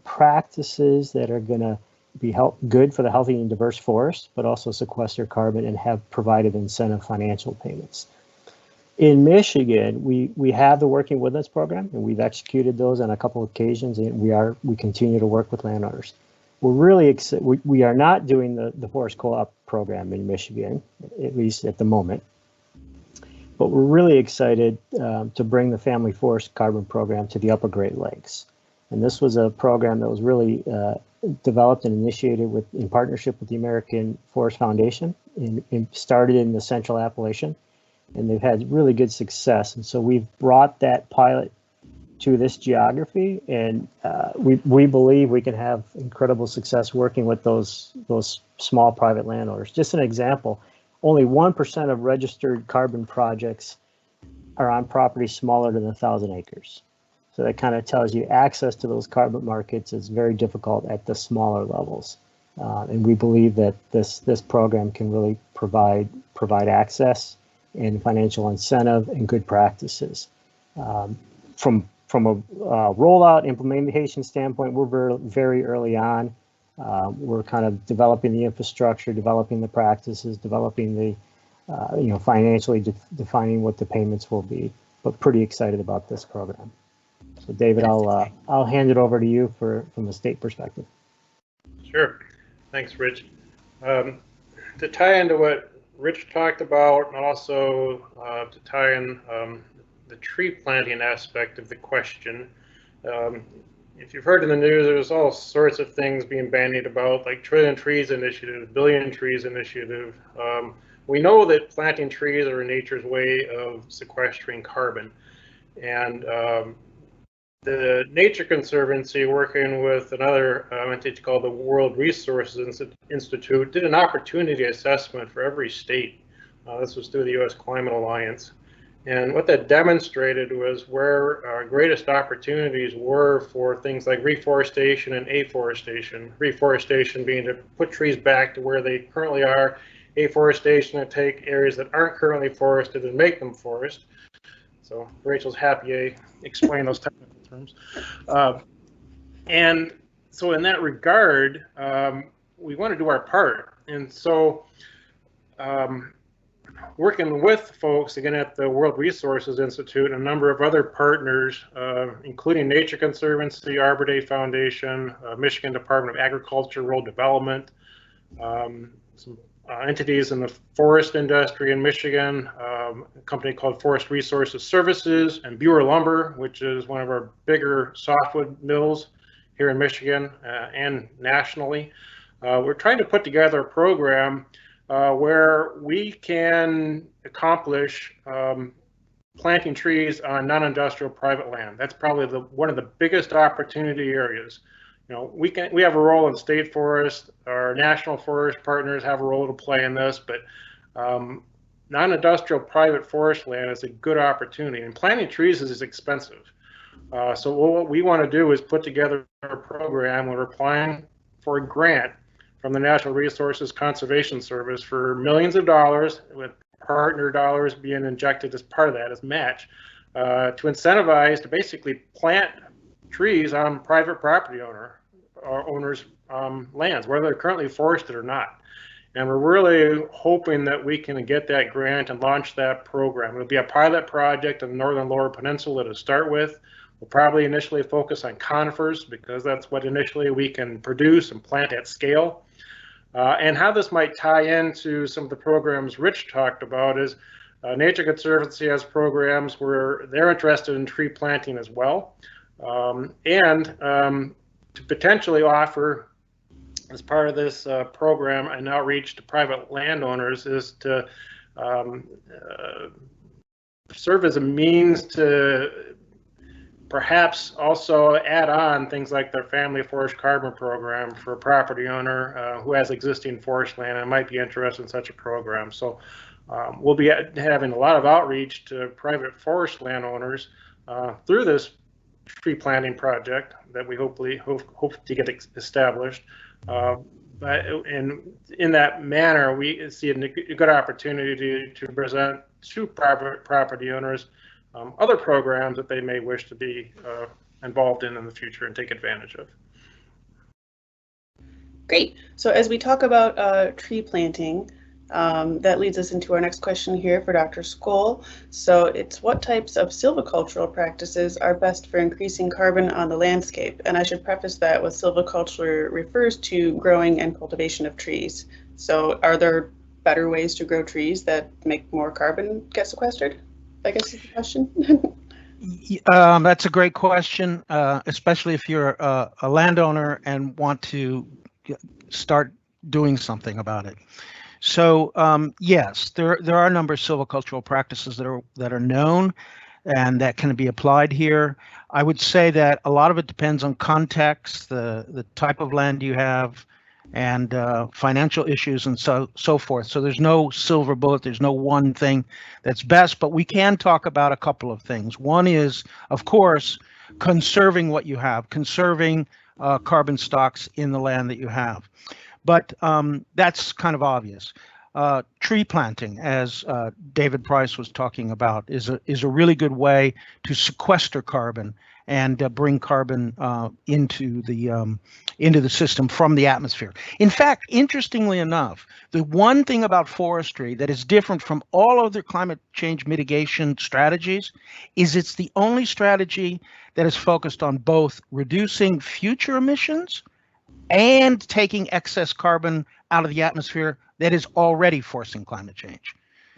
practices that are going to be good for the healthy and diverse forest, but also sequester carbon and have provided incentive financial payments. In Michigan, we have the Working Woodlands program, and we've executed those on a couple of occasions, and we continue to work with landowners. We're really excited. We are not doing the Forest Co-op program in Michigan, at least at the moment. But we're really excited to bring the Family Forest Carbon Program to the Upper Great Lakes. And this was a program that was really developed and initiated in partnership with the American Forest Foundation and started in the Central Appalachian. And they've had really good success. And so we've brought that pilot to this geography, and we believe we can have incredible success working with those small private landowners. Just an example, only 1% of registered carbon projects are on property smaller than 1,000 acres. So that kind of tells you access to those carbon markets is very difficult at the smaller levels. And we believe that this program can really provide access and financial incentive and good practices. From a rollout implementation standpoint, we're very early on. We're kind of developing the infrastructure, developing the practices, developing the financially defining what the payments will be, but pretty excited about this program. So David, I'll hand it over to you from the state perspective. Sure. Thanks, Rich. To tie into what Rich talked about, and also to tie in the tree planting aspect of the question, if you've heard in the news, there's all sorts of things being bandied about, like Trillion Trees Initiative, Billion Trees Initiative. We know that planting trees are nature's way of sequestering carbon. And the Nature Conservancy, working with another entity called the World Resources Institute, did an opportunity assessment for every state. This was through the U.S. Climate Alliance. And what that demonstrated was where our greatest opportunities were for things like reforestation and afforestation. Reforestation being to put trees back to where they currently are. Afforestation to take areas that aren't currently forested and make them forest. So Rachel's happy I explain those technical terms. And so in that regard, we want to do our part. And so working with folks, again, at the World Resources Institute, and a number of other partners, including Nature Conservancy, Arbor Day Foundation, Michigan Department of Agriculture, Rural Development, some entities in the forest industry in Michigan, a company called Forest Resources Services, and Buer Lumber, which is one of our bigger softwood mills here in Michigan and nationally. We're trying to put together a program where we can accomplish planting trees on non-industrial private land. That's probably one of the biggest opportunity areas. You know, we have a role in state forest. Our national forest partners have a role to play in this, but non-industrial private forest land is a good opportunity, and planting trees is expensive. So what we want to do is put together a program. We're applying for a grant from the Natural Resources Conservation Service for millions of dollars, with partner dollars being injected as part of that as match, to incentivize to basically plant trees on private property owners' lands, whether they're currently forested or not. And we're really hoping that we can get that grant and launch that program. It'll be a pilot project in the Northern Lower Peninsula to start with. We'll probably initially focus on conifers because that's what initially we can produce and plant at scale. And how this might tie into some of the programs Rich talked about is Nature Conservancy has programs where they're interested in tree planting as well. And to potentially offer, as part of this program, an outreach to private landowners is to serve as a means to perhaps also add on things like their family forest carbon program for a property owner who has existing forest land and might be interested in such a program. So we'll be having a lot of outreach to private forest landowners through this tree planting project that we hope to get established. But in that manner, we see a good opportunity to present to private property owners other programs that they may wish to be involved in the future and take advantage of. Great. So as we talk about tree planting, that leads us into our next question here for Dr. Skoll. So it's what types of silvicultural practices are best for increasing carbon on the landscape? And I should preface that with silviculture refers to growing and cultivation of trees. So are there better ways to grow trees that make more carbon get sequestered? I guess is the question. That's a great question, especially if you're a landowner and want to start doing something about it. So yes, there are a number of silvicultural practices that are known and that can be applied here. I would say that a lot of it depends on context, the type of land you have, and financial issues and so forth. So there's no silver bullet, there's no one thing that's best, but we can talk about a couple of things. One is, of course, conserving what you have, conserving carbon stocks in the land that you have. but that's kind of obvious. Tree planting, as David Price was talking about, is a really good way to sequester carbon and bring carbon into the system from the atmosphere. In fact, interestingly enough, the one thing about forestry that is different from all other climate change mitigation strategies is it's the only strategy that is focused on both reducing future emissions and taking excess carbon out of the atmosphere that is already forcing climate change.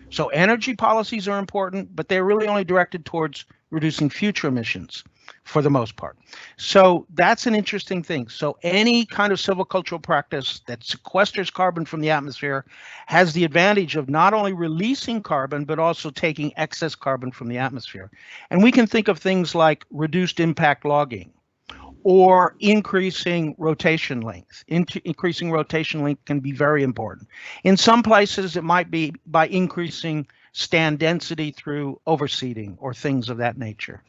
So energy policies are important, but they're really only directed towards reducing future emissions for the most part. So that's an interesting thing. So any kind of silvicultural practice that sequesters carbon from the atmosphere has the advantage of not only releasing carbon, but also taking excess carbon from the atmosphere. And we can think of things like reduced impact logging, or increasing rotation length. Increasing rotation length can be very important. In some places, it might be by increasing stand density through overseeding or things of that nature.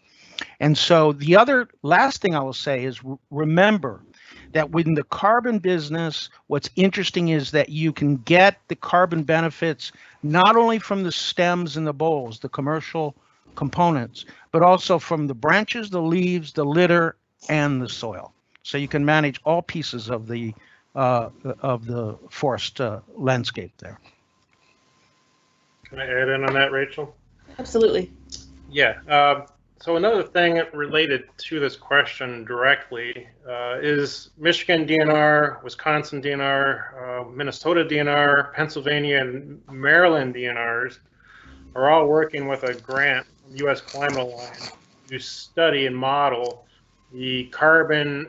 And so the other last thing I will say is remember that within the carbon business, what's interesting is that you can get the carbon benefits not only from the stems and the bolls, the commercial components, but also from the branches, the leaves, the litter, and the soil. So you can manage all pieces of the forest landscape there. Can I add in on that, Rachel? Absolutely. Yeah. So another thing related to this question directly is Michigan DNR, Wisconsin DNR, Minnesota DNR, Pennsylvania, and Maryland DNRs are all working with a grant from U.S. Climate Alliance to study and model the carbon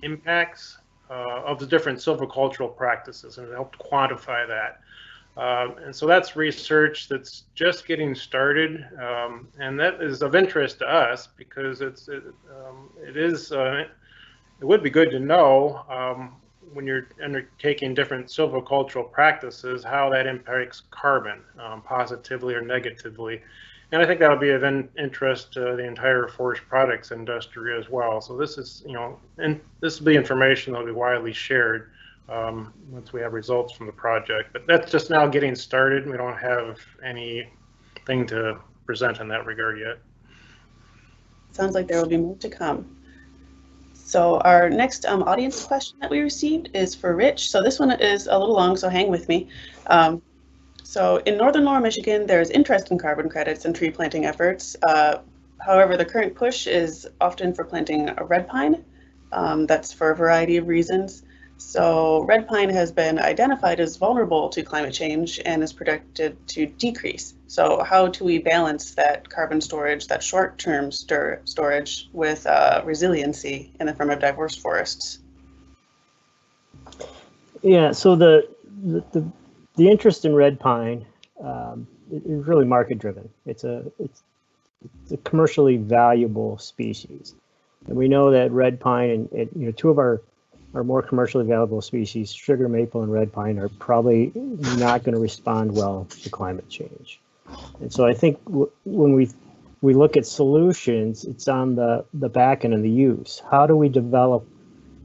impacts of the different silvicultural practices and help quantify that. And so that's research that's just getting started, and that is of interest to us because it would be good to know when you're undertaking different silvicultural practices how that impacts carbon positively or negatively. And I think that'll be of interest to the entire forest products industry as well. So this is, and this will be information that will be widely shared once we have results from the project. But that's just now getting started. We don't have anything to present in that regard yet. Sounds like there will be more to come. So our next audience question that we received is for Rich. So this one is a little long, so hang with me. So in northern Lower Michigan, there's interest in carbon credits and tree planting efforts. However, the current push is often for planting a red pine. That's for a variety of reasons. So red pine has been identified as vulnerable to climate change and is projected to decrease. So how do we balance that carbon storage, that short-term storage with resiliency in the form of diverse forests? Yeah, so the interest in red pine is really market driven. It's a commercially valuable species, and we know that red pine and two of our more commercially valuable species, sugar maple and red pine, are probably not going to respond well to climate change. And so I think when we look at solutions, it's on the back end of the use. How do we develop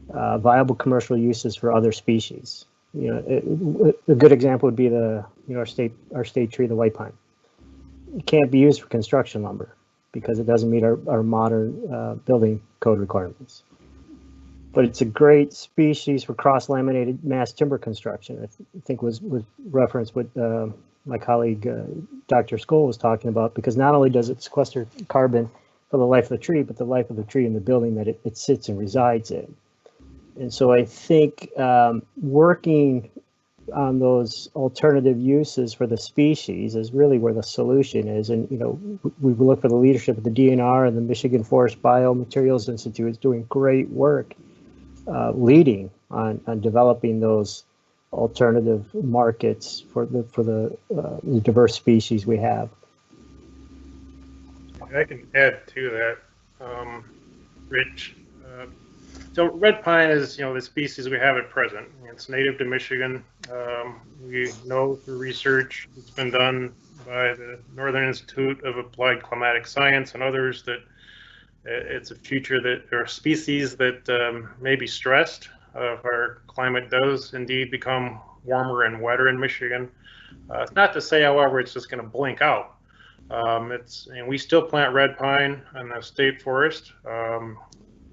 viable commercial uses for other species? A good example would be our state tree, the white pine. It can't be used for construction lumber because it doesn't meet our modern building code requirements. But it's a great species for cross-laminated mass timber construction. I think was referenced what my colleague Dr. Skoll was talking about, because not only does it sequester carbon for the life of the tree, but the life of the tree in the building that it sits and resides in. And so I think working on those alternative uses for the species is really where the solution is. And, we look for the leadership of the DNR, and the Michigan Forest Biomaterials Institute is doing great work leading on developing those alternative markets for the diverse species we have. I can add to that, Rich. So red pine is, the species we have at present. It's native to Michigan. We know through research that's been done by the Northern Institute of Applied Climatic Science and others that it's a future that there are species that may be stressed if our climate does indeed become warmer and wetter in Michigan. It's not to say, however, it's just going to blink out. And we still plant red pine in the state forest for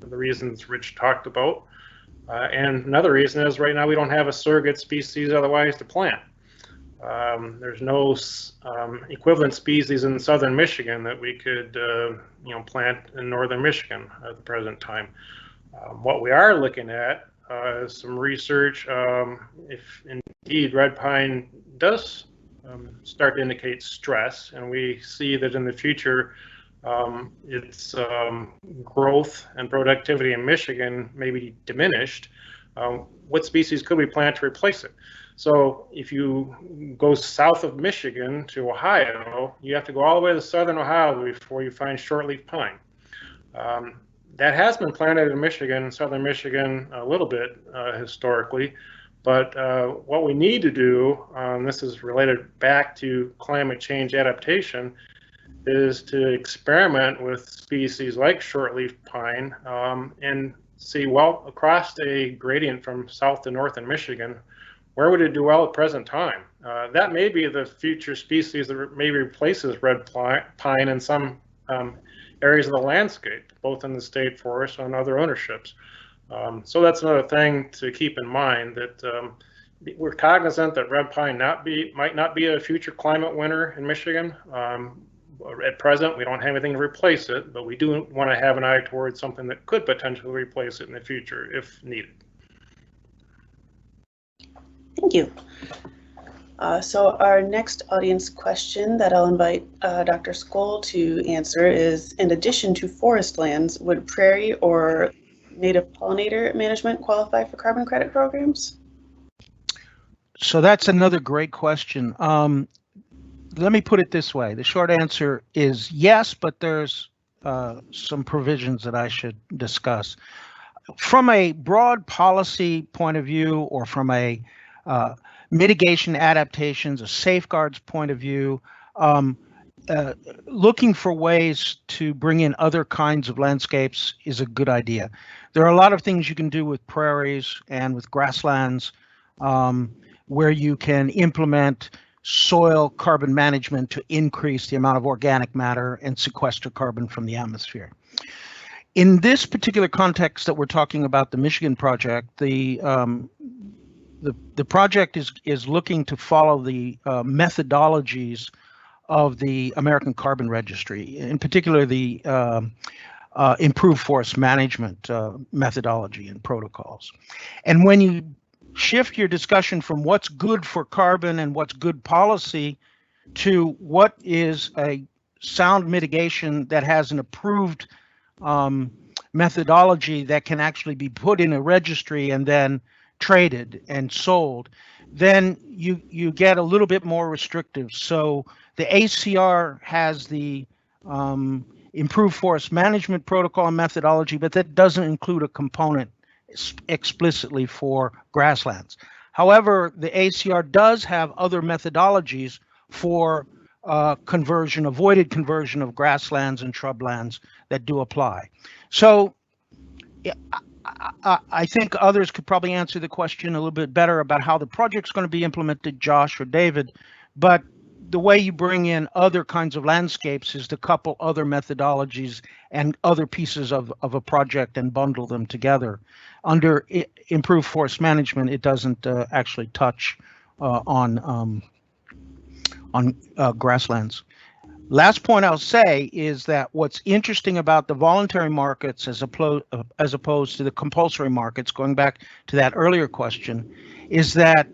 the reasons Rich talked about. And another reason is right now we don't have a surrogate species otherwise to plant. There's no equivalent species in southern Michigan that we could plant in northern Michigan at the present time. What we are looking at is some research if indeed red pine does start to indicate stress, and we see that in the future its growth and productivity in Michigan may be diminished. What species could we plant to replace it? So if you go south of Michigan to Ohio, you have to go all the way to southern Ohio before you find shortleaf pine. That has been planted in Michigan, southern Michigan, a little bit historically. But what we need to do, this is related back to climate change adaptation, is to experiment with species like shortleaf pine and see, well, across a gradient from south to north in Michigan, where would it do well at present time? That may be the future species that maybe replaces red pine in some areas of the landscape, both in the state forest and other ownerships. So that's another thing to keep in mind, that we're cognizant that red pine might not be a future climate winner in Michigan. At present, we don't have anything to replace it, but we do want to have an eye towards something that could potentially replace it in the future if needed. Thank you. So our next audience question that I'll invite Dr. Skoll to answer is, in addition to forest lands, would prairie or native pollinator management qualify for carbon credit programs? So that's another great question. Let me put it this way. The short answer is yes, but there's some provisions that I should discuss. From a broad policy point of view, or from a mitigation adaptations, a safeguards point of view, looking for ways to bring in other kinds of landscapes is a good idea. There are a lot of things you can do with prairies and with grasslands where you can implement soil carbon management to increase the amount of organic matter and sequester carbon from the atmosphere. In this particular context that we're talking about, the Michigan project, the project is looking to follow the methodologies of the American Carbon Registry, in particular the improved forest management methodology and protocols. And when you shift your discussion from what's good for carbon and what's good policy to what is a sound mitigation that has an approved methodology that can actually be put in a registry and then traded and sold, then you get a little bit more restrictive. So the ACR has the improved forest management protocol and methodology, but that doesn't include a component explicitly for grasslands. However, the ACR does have other methodologies for avoided conversion of grasslands and shrublands that do apply. So I think others could probably answer the question a little bit better about how the project's going to be implemented, Josh or David, but the way you bring in other kinds of landscapes is to couple other methodologies and other pieces of a project and bundle them together. Under improved forest management, it doesn't actually touch on grasslands. Last point I'll say is that what's interesting about the voluntary markets as opposed to the compulsory markets, going back to that earlier question, is that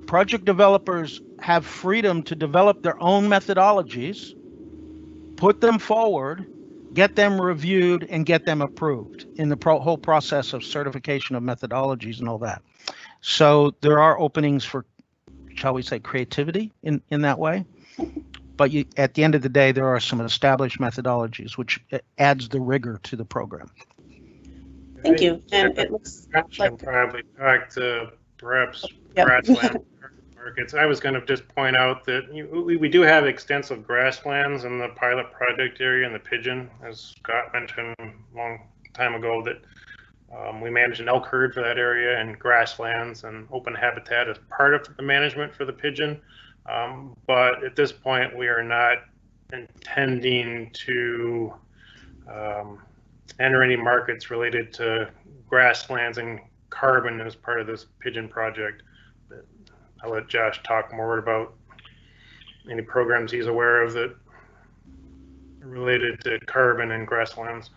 project developers have freedom to develop their own methodologies, put them forward, get them reviewed, and get them approved in the whole process of certification of methodologies and all that. So there are openings for, shall we say, creativity in that way. But at the end of the day, there are some established methodologies, which adds the rigor to the program. Thank you. And it looks like probably talk to perhaps grassland markets. I was going to just point out that we do have extensive grasslands in the pilot project area in the Pigeon, as Scott mentioned a long time ago, that We manage an elk herd for that area and grasslands and open habitat as part of the management for the pigeon. But at this point, we are not intending to enter any markets related to grasslands and carbon as part of this pigeon project. But I'll let Josh talk more about any programs he's aware of that are related to carbon and grasslands.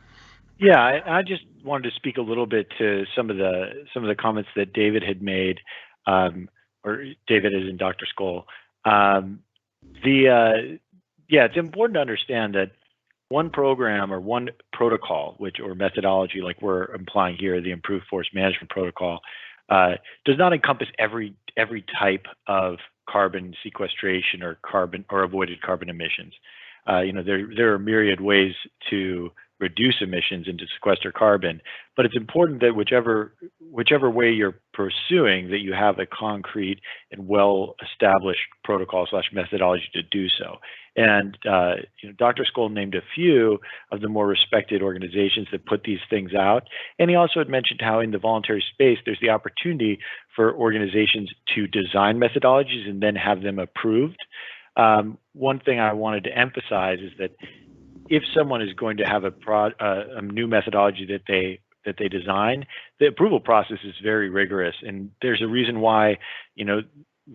Yeah, I just wanted to speak a little bit to some of the comments that David had made, or David as in Dr. Skoll. Yeah, it's important to understand that one program or one protocol, or methodology, like we're implying here, the Improved Forest Management Protocol, does not encompass every type of carbon sequestration or avoided carbon emissions. There are myriad ways to reduce emissions and to sequester carbon, but it's important that whichever way you're pursuing, that you have a concrete and well-established protocol / methodology to do so. And Dr. Skoll named a few of the more respected organizations that put these things out, and he also had mentioned how in the voluntary space there's the opportunity for organizations to design methodologies and then have them approved. One thing I wanted to emphasize is that if someone is going to have a new methodology that they design, the approval process is very rigorous, and there's a reason why,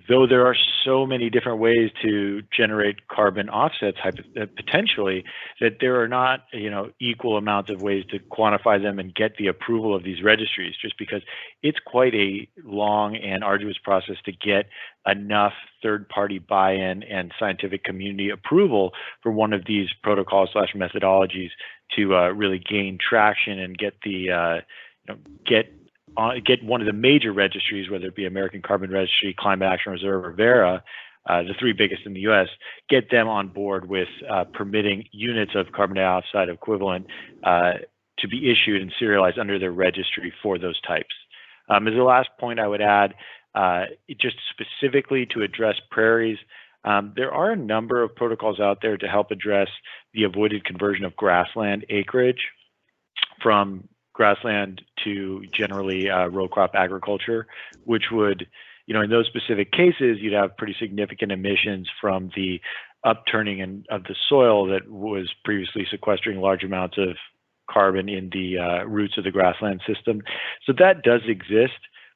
though there are so many different ways to generate carbon offsets potentially, that there are not equal amounts of ways to quantify them and get the approval of these registries, just because it's quite a long and arduous process to get enough third-party buy-in and scientific community approval for one of these protocols / methodologies to really gain traction and get the get one of the major registries, whether it be American Carbon Registry, Climate Action Reserve, or Verra, the three biggest in the U.S., get them on board with permitting units of carbon dioxide equivalent to be issued and serialized under their registry for those types. As the last point I would add, just specifically to address prairies, there are a number of protocols out there to help address the avoided conversion of grassland acreage from grassland to generally row crop agriculture, which would, in those specific cases, you'd have pretty significant emissions from the upturning of the soil that was previously sequestering large amounts of carbon in the roots of the grassland system. So that does exist,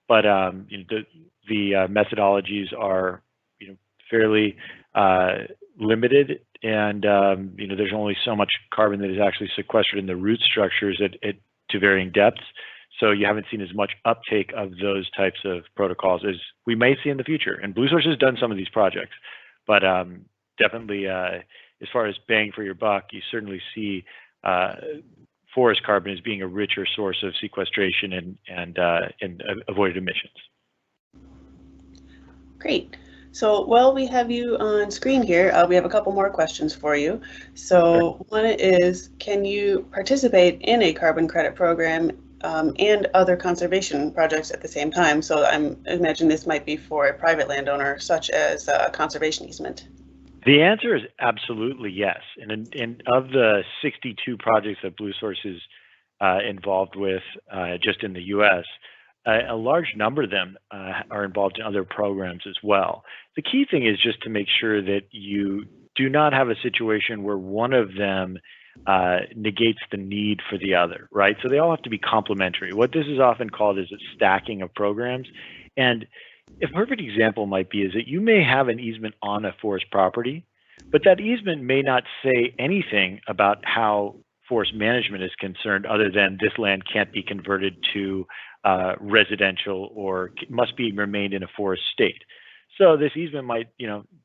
but the methodologies are fairly limited, and there's only so much carbon that is actually sequestered in the root structures to varying depths. So you haven't seen as much uptake of those types of protocols as we may see in the future. And BlueSource has done some of these projects, but definitely as far as bang for your buck, you certainly see forest carbon as being a richer source of sequestration and avoided emissions. Great. So while we have you on screen here, we have a couple more questions for you. So one is, can you participate in a carbon credit program and other conservation projects at the same time? So I imagine this might be for a private landowner, such as a conservation easement. The answer is absolutely yes. And of the 62 projects that BlueSource is involved with just in the U.S., a large number of them are involved in other programs as well. The key thing is just to make sure that you do not have a situation where one of them negates the need for the other, right? So they all have to be complementary. What this is often called is a stacking of programs. And a perfect example might be is that you may have an easement on a forest property, but that easement may not say anything about how forest management is concerned other than this land can't be converted to residential or must be remained in a forest state. So this easement might,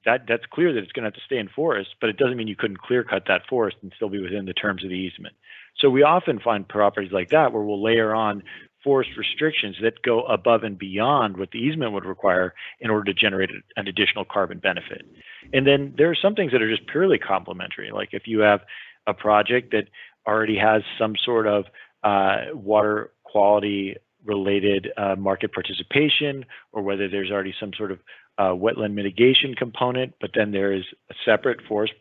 that's clear that it's going to have to stay in forest, but it doesn't mean you couldn't clear cut that forest and still be within the terms of the easement. So we often find properties like that where we'll layer on forest restrictions that go above and beyond what the easement would require in order to generate an additional carbon benefit. And then there are some things that are just purely complementary. Like if you have a project that already has some sort of water quality related market participation, or whether there's already some sort of wetland mitigation component, but then there is a separate forest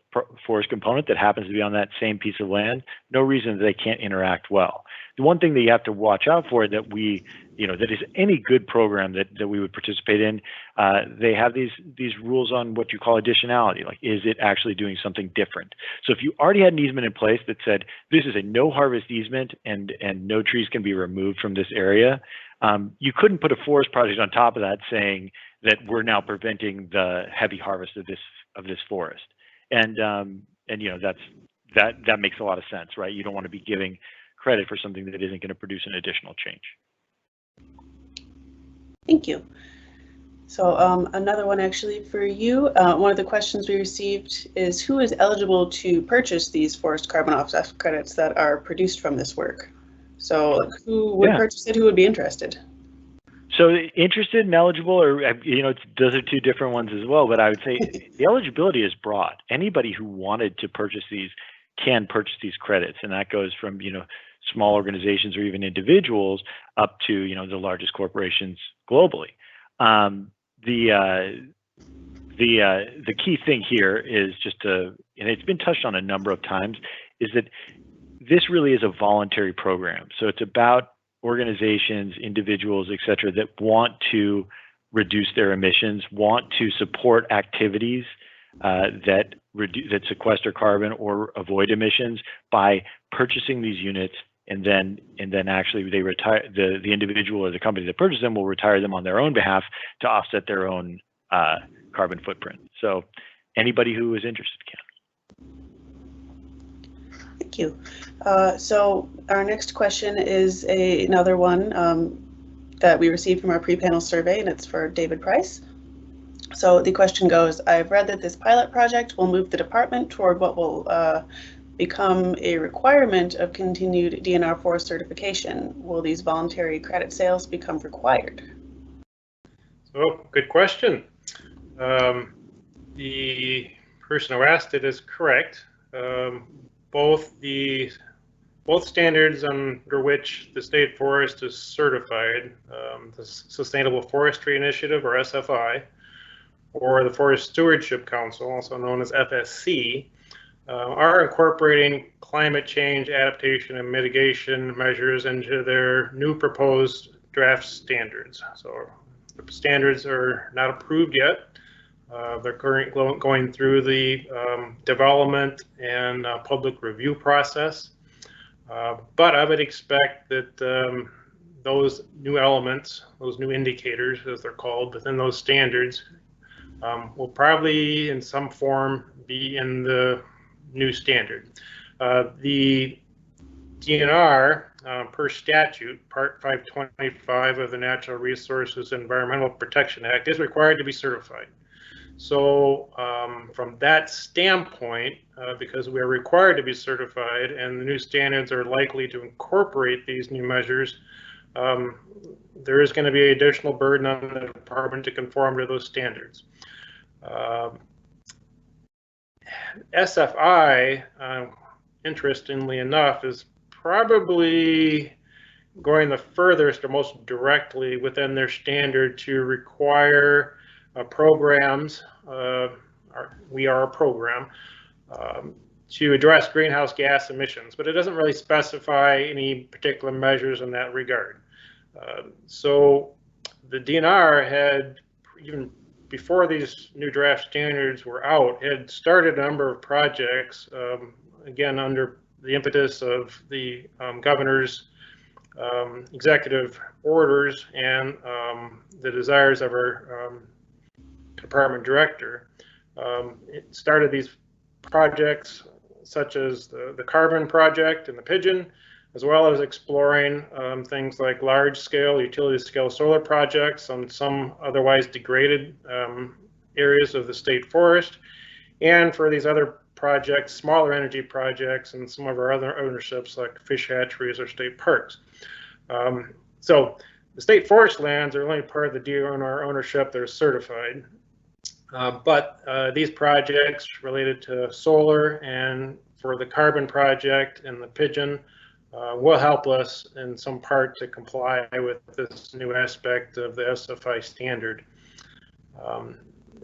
component that happens to be on that same piece of land. No reason that they can't interact well. The one thing that you have to watch out for that that is any good program that we would participate in, they have these rules on what you call additionality. Like, is it actually doing something different? So if you already had an easement in place that said this is a no harvest easement and no trees can be removed from this area, you couldn't put a forest project on top of that saying that we're now preventing the heavy harvest of this forest. And that makes a lot of sense, right? You don't want to be giving credit for something that isn't going to produce an additional change. Thank you. So another one actually for you. One of the questions we received is who is eligible to purchase these forest carbon offset credits that are produced from this work? So who would purchase it? Who would be interested? So interested and eligible, or those are two different ones as well. But I would say the eligibility is broad. Anybody who wanted to purchase these can purchase these credits, and that goes from small organizations or even individuals up to the largest corporations globally. The key thing here is and it's been touched on a number of times, is that this really is a voluntary program. So it's about organizations, individuals, et cetera, that want to reduce their emissions, want to support activities that sequester carbon or avoid emissions by purchasing these units, and then actually they retire, the individual or the company that purchased them will retire them on their own behalf to offset their own carbon footprint. So anybody who is interested can. Thank you. So our next question is another one that we received from our pre-panel survey, and it's for David Price. So the question goes, I've read that this pilot project will move the department toward what will become a requirement of continued DNR forest certification. Will these voluntary credit sales become required? So, good question. The person who asked it is correct. Both standards under which the state forest is certified, the Sustainable Forestry Initiative, or SFI, or the Forest Stewardship Council, also known as FSC, are incorporating climate change adaptation and mitigation measures into their new proposed draft standards. So the standards are not approved yet. They're currently going through the development and public review process. But I would expect that those new elements, those new indicators, as they're called, within those standards, will probably in some form be in the new standard. The DNR, per statute, Part 525 of the Natural Resources Environmental Protection Act, is required to be certified. So from that standpoint, because we are required to be certified and the new standards are likely to incorporate these new measures, there is going to be an additional burden on the department to conform to those standards. SFI, interestingly enough, is probably going the furthest or most directly within their standard to require programs, we are a program, to address greenhouse gas emissions, but it doesn't really specify any particular measures in that regard. So the DNR had, even before these new draft standards were out, had started a number of projects, again, under the impetus of the governor's executive orders and the desires of our department director. It started these projects such as the carbon project and the pigeon, as well as exploring things like large-scale, utility-scale solar projects on some otherwise degraded areas of the state forest, and for these other projects, smaller energy projects, and some of our other ownerships like fish hatcheries or state parks. So the state forest lands are only part of the DNR ownership that are certified, but these projects related to solar and for the carbon project and the pigeon will help us in some part to comply with this new aspect of the SFI standard.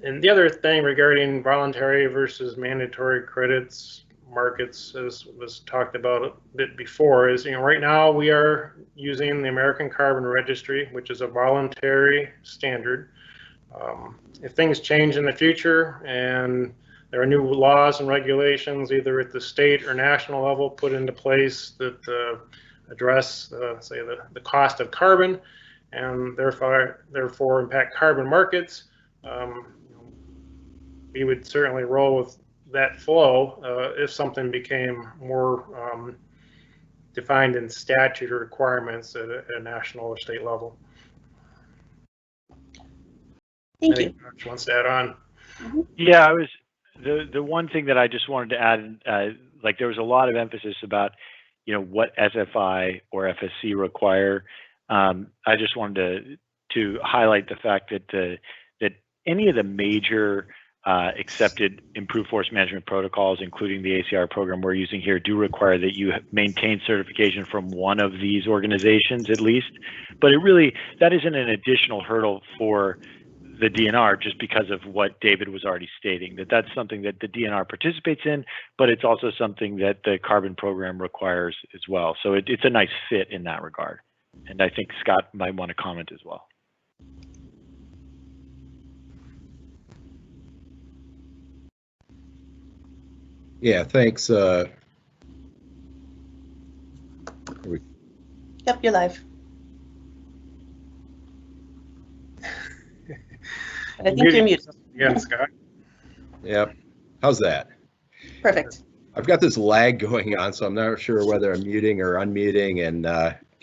And the other thing regarding voluntary versus mandatory credits markets, as was talked about a bit before, is, right now we are using the American Carbon Registry, which is a voluntary standard. If things change in the future and there are new laws and regulations, either at the state or national level, put into place that address, say, the cost of carbon and therefore impact carbon markets, we would certainly roll with that flow if something became more defined in statute or requirements at a national or state level. Thank you. Josh wants to add on. Yeah, the one thing that I just wanted to add, like there was a lot of emphasis about, what SFI or FSC require. I just wanted to highlight the fact that that any of the major accepted improved forest management protocols, including the ACR program we're using here, do require that you maintain certification from one of these organizations at least. But that isn't an additional hurdle for the DNR just because of what David was already stating, that's something that the DNR participates in, but it's also something that the carbon program requires as well. So it's a nice fit in that regard. And I think Scott might want to comment as well. Yeah, thanks. Yep, you're live. I think you're muted. Yeah, Scott. Yep. How's that? Perfect. I've got this lag going on, so I'm not sure whether I'm muting or unmuting and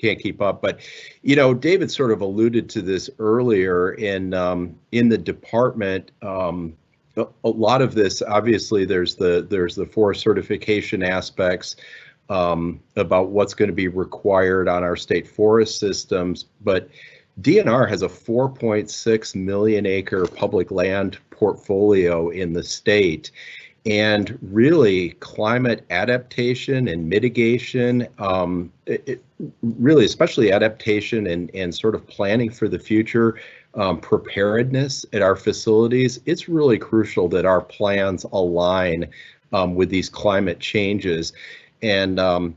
can't keep up. But, David sort of alluded to this earlier in the department. A lot of this, obviously, there's the forest certification aspects about what's going to be required on our state forest systems, but DNR has a 4.6 million acre public land portfolio in the state, and really climate adaptation and mitigation, really especially adaptation and sort of planning for the future, preparedness at our facilities. It's really crucial that our plans align with these climate changes. And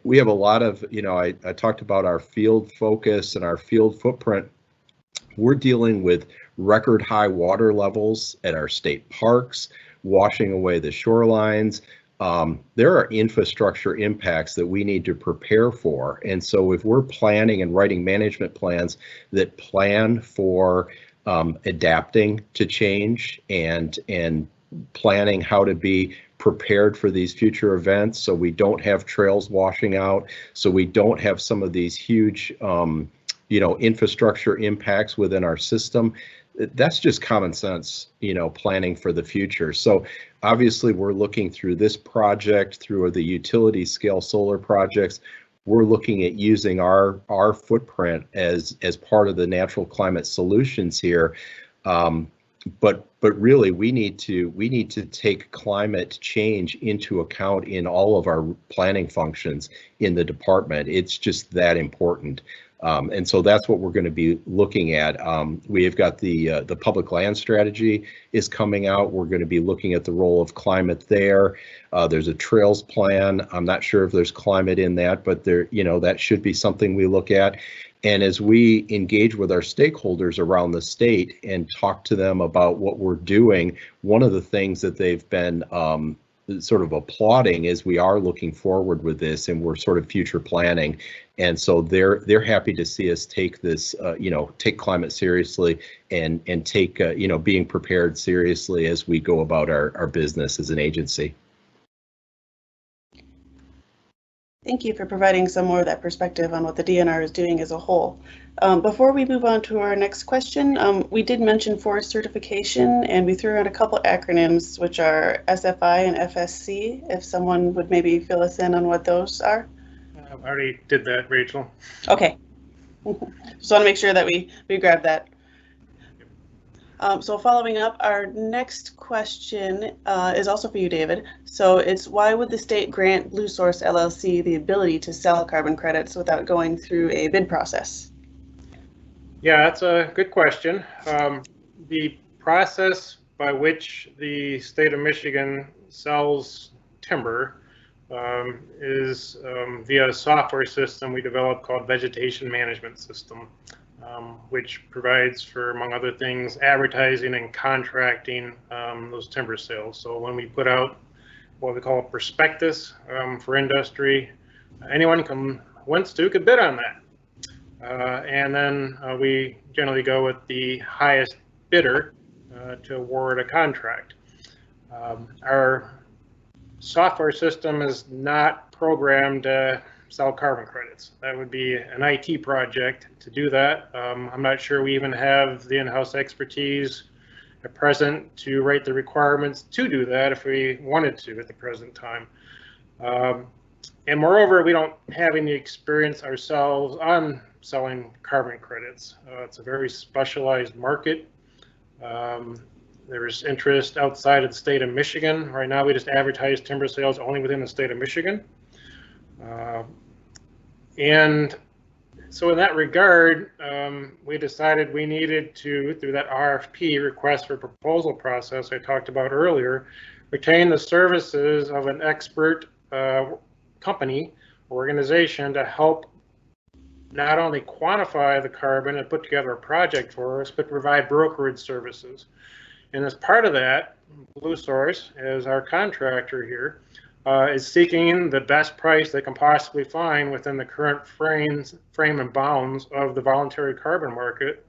we have a lot of, I talked about our field focus and our field footprint. We're dealing with record high water levels at our state parks, washing away the shorelines. There are infrastructure impacts that we need to prepare for. And so if we're planning and writing management plans that plan for adapting to change and planning how to be prepared for these future events, so we don't have trails washing out, so we don't have some of these huge infrastructure impacts within our system, that's just common sense, planning for the future. So obviously we're looking through this project, through the utility scale solar projects, we're looking at using our footprint as part of the natural climate solutions here. But really we need to take climate change into account in all of our planning functions in the department. It's just that important. And so that's what we're going to be looking at. We have got the public land strategy is coming out. We're going to be looking at the role of climate there. There's a trails plan. I'm not sure if there's climate in that, but that should be something we look at. And as we engage with our stakeholders around the state and talk to them about what we're doing, one of the things that they've been sort of applauding is we are looking forward with this and we're sort of future planning. And so they're happy to see us take this, take climate seriously and take, being prepared seriously as we go about our business as an agency. Thank you for providing some more of that perspective on what the DNR is doing as a whole. Before we move on to our next question, we did mention forest certification and we threw out a couple acronyms, which are SFI and FSC. If someone would maybe fill us in on what those are. I already did that, Rachel. Okay. Just want to make sure that we grab that. So following up, our next question is also for you, David. So it's, why would the state grant Bluesource LLC the ability to sell carbon credits without going through a bid process? Yeah, that's a good question. the process by which the state of Michigan sells timber is via a software system we developed called Vegetation Management System, which provides for, among other things, advertising and contracting those timber sales. So when we put out what we call a prospectus for industry, anyone who wants to could bid on that. And then we generally go with the highest bidder to award a contract. Our software system is not programmed to sell carbon credits. That would be an IT project to do that. I'm not sure we even have the in-house expertise at present to write the requirements to do that if we wanted to at the present time. And moreover, we don't have any experience ourselves on selling carbon credits. It's a very specialized market. There's interest outside of the state of Michigan. Right now, we just advertise timber sales only within the state of Michigan. And so in that regard, we decided we needed to, through that RFP, request for proposal process I talked about earlier, retain the services of an expert company, organization to help not only quantify the carbon and put together a project for us, but provide brokerage services. And as part of that, Bluesource, as our contractor here, is seeking the best price they can possibly find within the current frame and bounds of the voluntary carbon market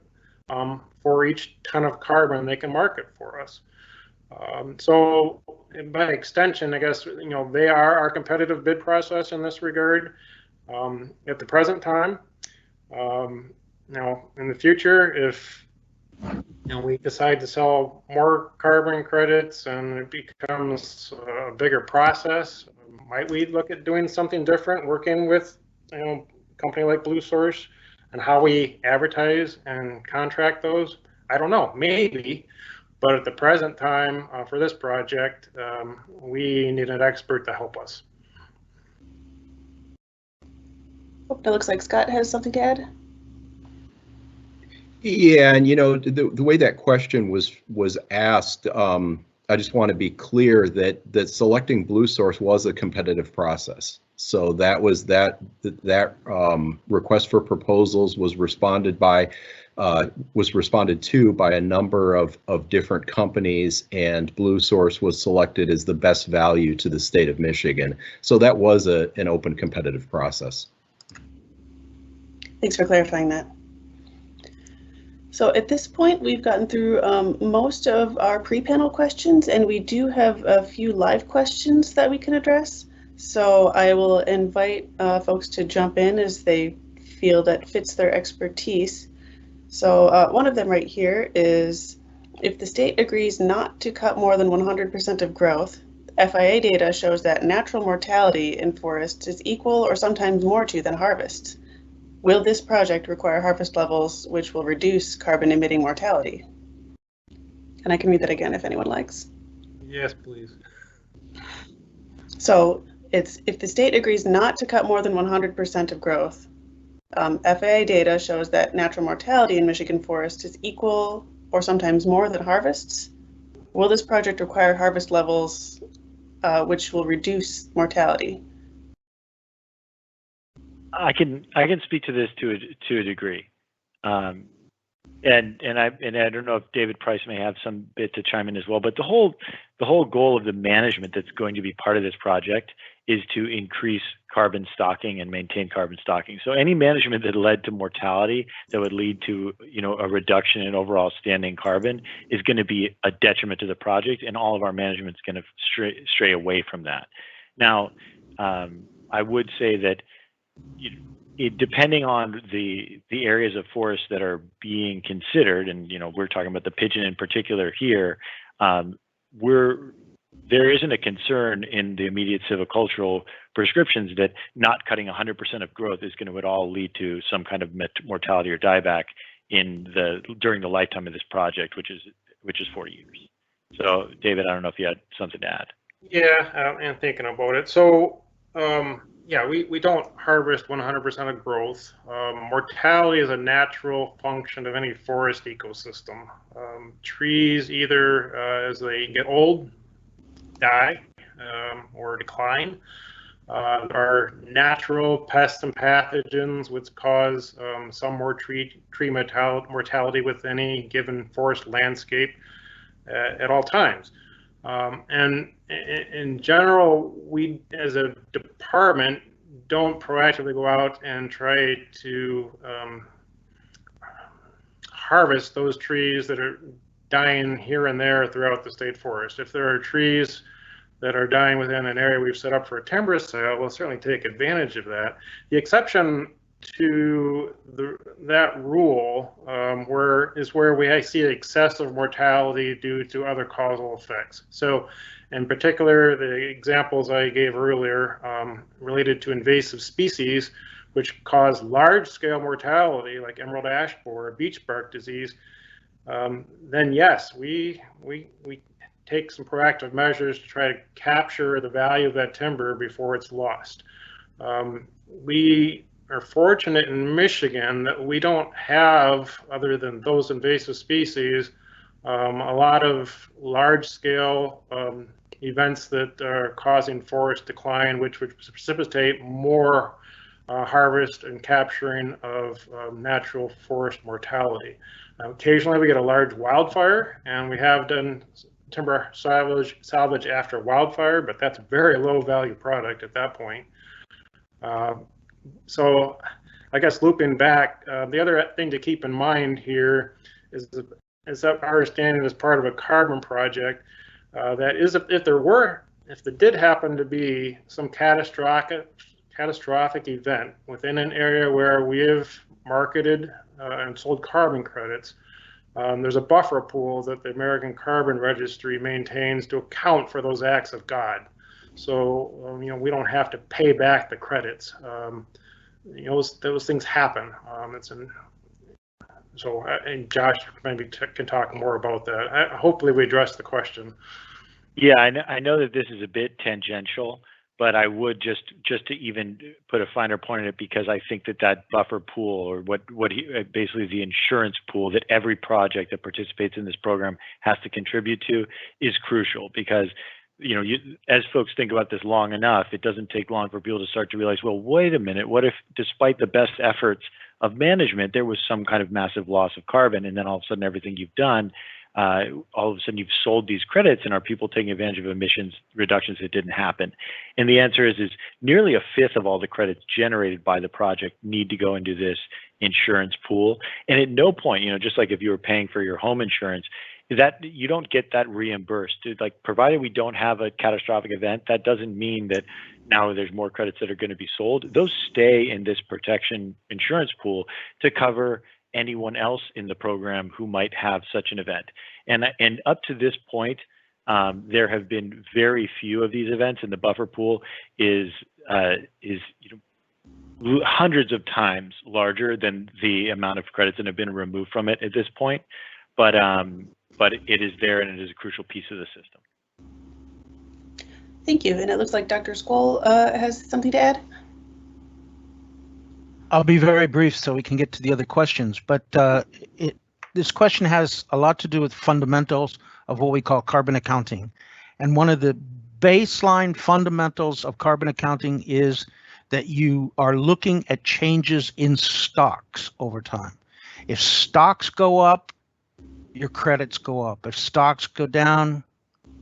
for each ton of carbon they can market for us. So by extension, I guess, they are our competitive bid process in this regard at the present time. Now, in the future, if we decide to sell more carbon credits and it becomes a bigger process, might we look at doing something different, working with a company like Bluesource and how we advertise and contract those? I don't know, maybe. But at the present time, for this project, we need an expert to help us. Oh, it looks like Scott has something to add. Yeah, and the way that question was asked, I just want to be clear that selecting Bluesource was a competitive process. So that was that request for proposals was responded to by a number of different companies, and Bluesource was selected as the best value to the state of Michigan. So that was an open competitive process. Thanks for clarifying that. So at this point, we've gotten through most of our pre-panel questions, and we do have a few live questions that we can address. So I will invite folks to jump in as they feel that fits their expertise. So one of them right here is, if the state agrees not to cut more than 100% of growth, FIA data shows that natural mortality in forests is equal or sometimes more to than harvests. Will this project require harvest levels which will reduce carbon emitting mortality? And I can read that again if anyone likes. Yes, please. So it's, if the state agrees not to cut more than 100% of growth, FAA data shows that natural mortality in Michigan forests is equal or sometimes more than harvests. Will this project require harvest levels which will reduce mortality? I can speak to this to a degree, and I don't know if David Price may have some bit to chime in as well. But the whole goal of the management that's going to be part of this project is to increase carbon stocking and maintain carbon stocking. So any management that led to mortality that would lead to a reduction in overall standing carbon is going to be a detriment to the project, and all of our management is going to stray away from that. Now, I would say that depending on the areas of forest that are being considered, and we're talking about the pigeon in particular here, there isn't a concern in the immediate silvicultural prescriptions that not cutting 100% of growth is going to at all lead to some kind of mortality or dieback during the lifetime of this project, which is 40 years. So, David, I don't know if you had something to add. Yeah, and thinking about it. So, yeah, we don't harvest 100% of growth. Mortality is a natural function of any forest ecosystem. Trees either as they get old, die or decline. Are natural pests and pathogens which cause some more tree mortality with any given forest landscape at all times. And in general, we as a department don't proactively go out and try to harvest those trees that are dying here and there throughout the state forest. If there are trees that are dying within an area we've set up for a timber sale, we'll certainly take advantage of that. The exception to that rule where we see excessive mortality due to other causal effects. So in particular, the examples I gave earlier related to invasive species, which cause large-scale mortality like emerald ash borer, beech bark disease, then yes, we take some proactive measures to try to capture the value of that timber before it's lost. We are fortunate in Michigan that we don't have, other than those invasive species, a lot of large-scale events that are causing forest decline, which would precipitate more harvest and capturing of natural forest mortality. Occasionally we get a large wildfire, and we have done timber salvage after wildfire, but that's a very low value product at that point. So I guess looping back, the other thing to keep in mind here is that our understanding as part of a carbon project, that is if there did happen to be some catastrophic event within an area where we have marketed and sold carbon credits, there's a buffer pool that the American Carbon Registry maintains to account for those acts of God. So we don't have to pay back the credits. Those things happen. And Josh maybe can talk more about that. Hopefully we addressed the question. Yeah, I know that this is a bit tangential, but I would just to even put a finer point on it, because I think that buffer pool, or basically the insurance pool that every project that participates in this program has to contribute to, is crucial. Because as folks think about this long enough, it doesn't take long for people to start to realize, well, wait a minute, what if despite the best efforts of management, there was some kind of massive loss of carbon, and then all of a sudden everything you've done, all of a sudden you've sold these credits, and are people taking advantage of emissions reductions that didn't happen? And the answer is nearly a fifth of all the credits generated by the project need to go into this insurance pool. And at no point, just like if you were paying for your home insurance, that you don't get that reimbursed. Like, provided we don't have a catastrophic event, that doesn't mean that now there's more credits that are going to be sold. Those stay in this protection insurance pool to cover anyone else in the program who might have such an event. And up to this point, there have been very few of these events, and the buffer pool is hundreds of times larger than the amount of credits that have been removed from it at this point. But it is there, and it is a crucial piece of the system. Thank you. And it looks like Dr. Skoll has something to add. I'll be very brief so we can get to the other questions, but this question has a lot to do with fundamentals of what we call carbon accounting. And one of the baseline fundamentals of carbon accounting is that you are looking at changes in stocks over time. If stocks go up, your credits go up. If stocks go down,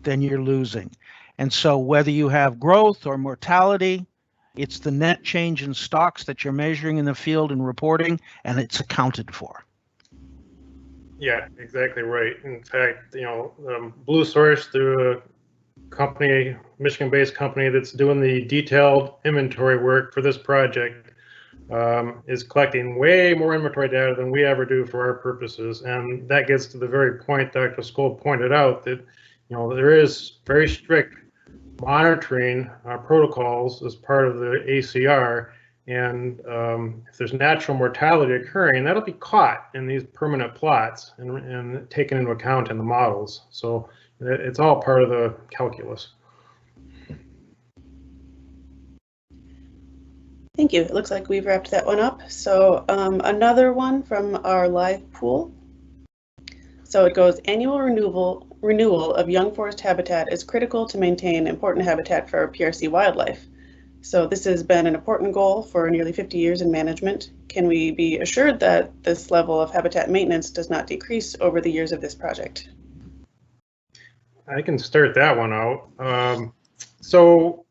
then you're losing. And so whether you have growth or mortality, it's the net change in stocks that you're measuring in the field and reporting, and it's accounted for. Yeah, exactly right. In fact, Blue Source, through a company, Michigan-based company that's doing the detailed inventory work for this project, is collecting way more inventory data than we ever do for our purposes. And that gets to the very point Dr. Skoll pointed out, that there is very strict monitoring protocols as part of the ACR, and if there's natural mortality occurring, that'll be caught in these permanent plots and taken into account in the models. So it's all part of the calculus. Thank you. It looks like we've wrapped that one up. So another one from our live pool. So it goes, annual renewal of young forest habitat is critical to maintain important habitat for PRC wildlife. So this has been an important goal for nearly 50 years in management. Can we be assured that this level of habitat maintenance does not decrease over the years of this project? I can start that one out. So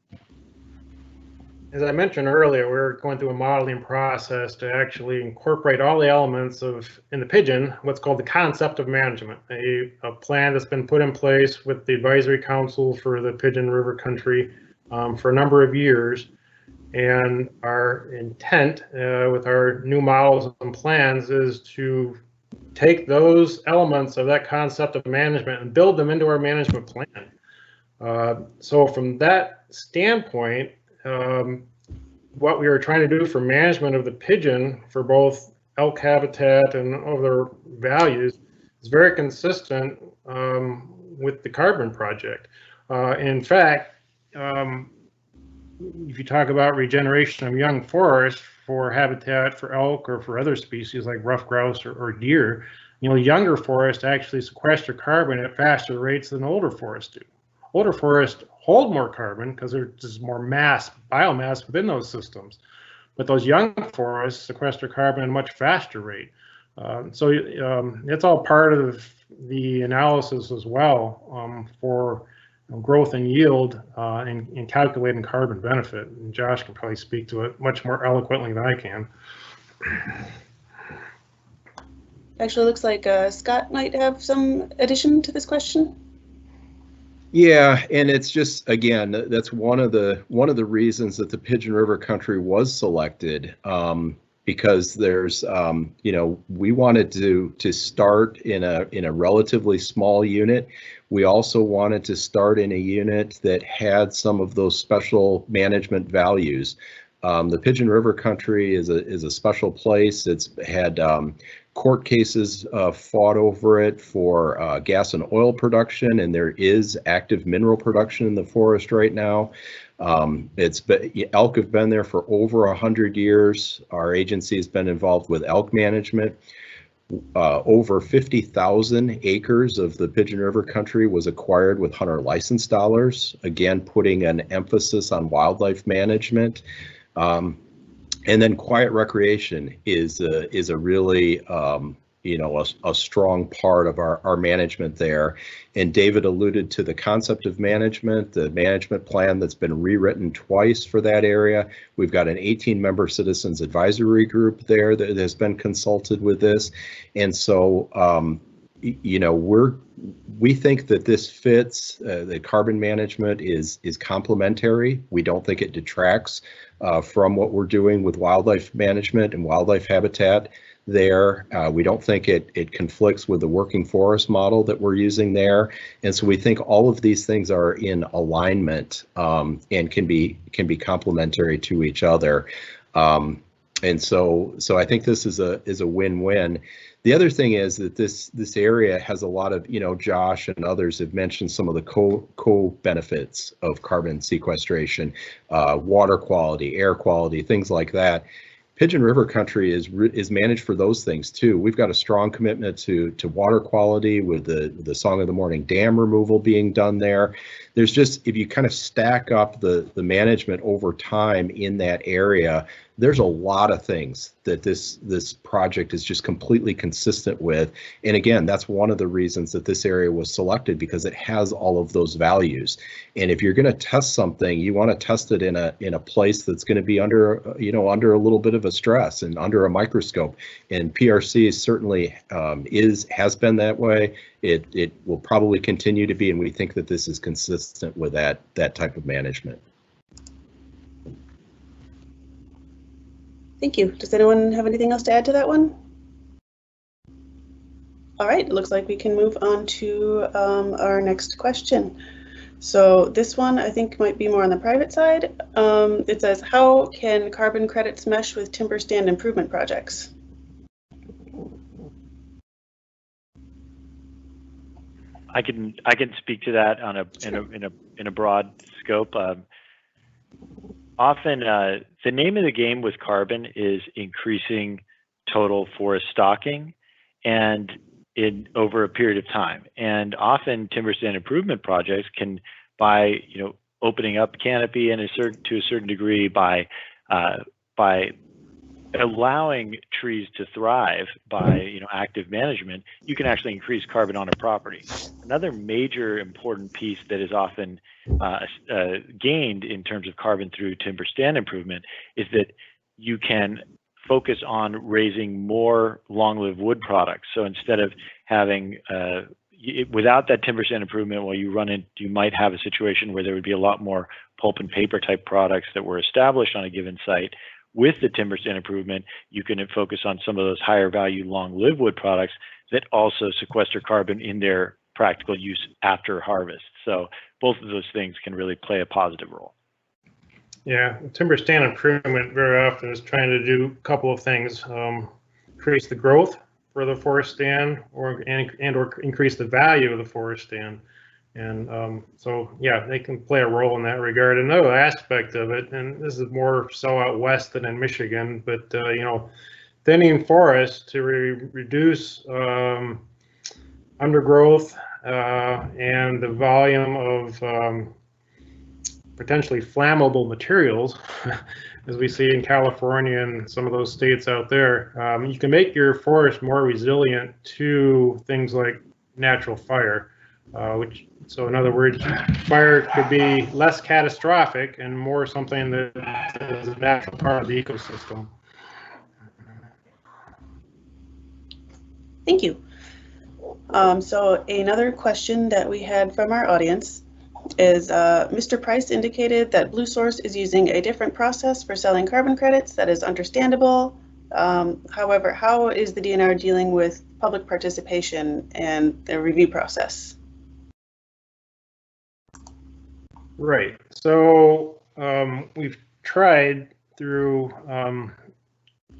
as I mentioned earlier, we're going through a modeling process to actually incorporate all the elements of, in the Pigeon, what's called the concept of management, a plan that's been put in place with the advisory council for the Pigeon River Country for a number of years. And our intent with our new models and plans is to take those elements of that concept of management and build them into our management plan. So from that standpoint, what we are trying to do for management of the pigeon for both elk habitat and other values is very consistent with the carbon project. In fact, if you talk about regeneration of young forest for habitat for elk or for other species like ruffed grouse or deer, younger forests actually sequester carbon at faster rates than older forests do. Older forests hold more carbon because there's just more biomass within those systems. But those young forests sequester carbon at a much faster rate. So it's all part of the analysis as well for growth and yield in calculating carbon benefit. And Josh can probably speak to it much more eloquently than I can. Actually, looks like Scott might have some addition to this question. Yeah, and it's just, again, that's one of the reasons that the Pigeon River Country was selected, because there's we wanted to start in a relatively small unit. We also wanted to start in a unit that had some of those special management values. The Pigeon River Country is a special place. It's had court cases fought over it for gas and oil production, and there is active mineral production in the forest right now. Elk have been there for over 100 years. Our agency has been involved with elk management. Over 50,000 acres of the Pigeon River Country was acquired with hunter license dollars, again putting an emphasis on wildlife management. And then quiet recreation is a really a strong part of our management there. And David alluded to the concept of management, the management plan that's been rewritten twice for that area. We've got an 18-member citizens advisory group there that has been consulted with this. And so we think that this fits. The carbon management is complementary. We don't think it detracts from what we're doing with wildlife management and wildlife habitat there. We don't think it conflicts with the working forest model that we're using there. And so we think all of these things are in alignment and can be complementary to each other. And so I think this is a win-win. The other thing is that this area has a lot of, Josh and others have mentioned some of the co-benefits of carbon sequestration, water quality, air quality, things like that. Pigeon River Country is managed for those things too. We've got a strong commitment to water quality with the Song of the Morning dam removal being done there. There's just, if you kind of stack up the management over time in that area, there's a lot of things that this project is just completely consistent with. And again, that's one of the reasons that this area was selected, because it has all of those values. And if you're going to test something, you want to test it in a place that's going to be under a little bit of a stress and under a microscope. And PRC certainly has been that way. It will probably continue to be, and we think that this is consistent with that type of management. Thank you. Does anyone have anything else to add to that one? All right, it looks like we can move on to our next question. So this one I think might be more on the private side. It says, how can carbon credits mesh with timber stand improvement projects? I can speak to that in a broad scope. often the name of the game with carbon is increasing total forest stocking and over a period of time. And often timber stand improvement projects can, by opening up canopy and to a certain degree, by allowing trees to thrive by active management, you can actually increase carbon on a property. Another major important piece that is often gained in terms of carbon through timber stand improvement is that you can focus on raising more long-lived wood products. So instead of having without that timber stand improvement, you might have a situation where there would be a lot more pulp and paper type products that were established on a given site. With the timber stand improvement, you can focus on some of those higher value long-lived wood products that also sequester carbon in their practical use after harvest. So both of those things can really play a positive role. Yeah, timber stand improvement very often is trying to do a couple of things: increase the growth for the forest stand, or increase the value of the forest stand. And so, yeah, they can play a role in that regard. Another aspect of it, and this is more so out west than in Michigan, but thinning forests to reduce undergrowth and the volume of potentially flammable materials, as we see in California and some of those states out there. You can make your forest more resilient to things like natural fire, so in other words, fire could be less catastrophic and more something that is a natural part of the ecosystem. Thank you. So another question that we had from our audience is Mr. Price indicated that Bluesource is using a different process for selling carbon credits. That is understandable. However, how is the DNR dealing with public participation and the review process? Right. So we've tried through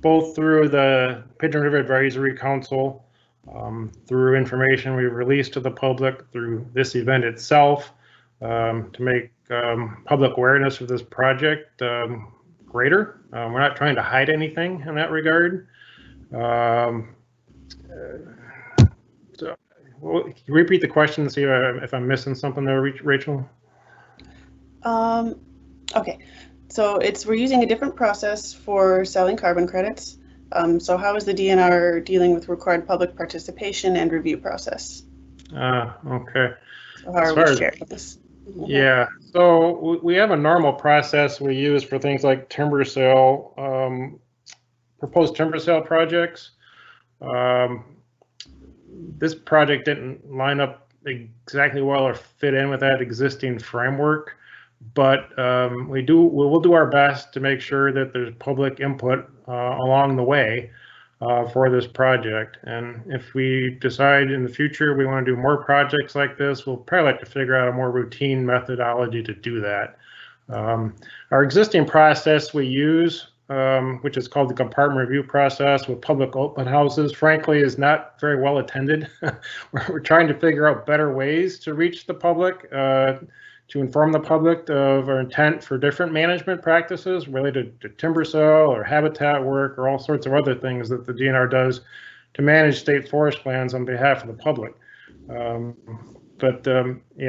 both through the Pigeon River Advisory Council, through information we've released to the public, through this event itself, to make public awareness of this project greater. We're not trying to hide anything in that regard. So, can you repeat the question and see if I'm missing something there, Rachel? Okay, so we're using a different process for selling carbon credits. So how is the DNR dealing with required public participation and review process? Okay. So how are we sharing this? Yeah, so we have a normal process we use for things like timber sale, proposed timber sale projects. This project didn't line up exactly well or fit in with that existing framework, but we will do our best to make sure that there's public input along the way for this project. And if we decide in the future we want to do more projects like this, we'll probably have to figure out a more routine methodology to do that. Our existing process we use, which is called the compartment review process with public open houses, frankly, is not very well attended. We're trying to figure out better ways to reach the public, to inform the public of our intent for different management practices related to timber sale or habitat work or all sorts of other things that the DNR does to manage state forest plans on behalf of the public. Yeah,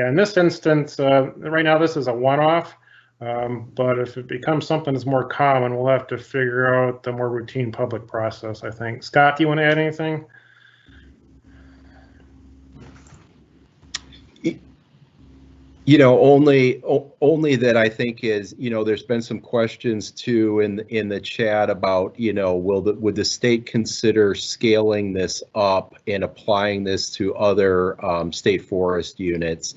in this instance, right now this is a one-off, but if it becomes something that's more common, we'll have to figure out the more routine public process, I think. Scott, do you want to add anything? Only that I think is, there's been some questions too in the chat about, would the state consider scaling this up and applying this to other state forest units?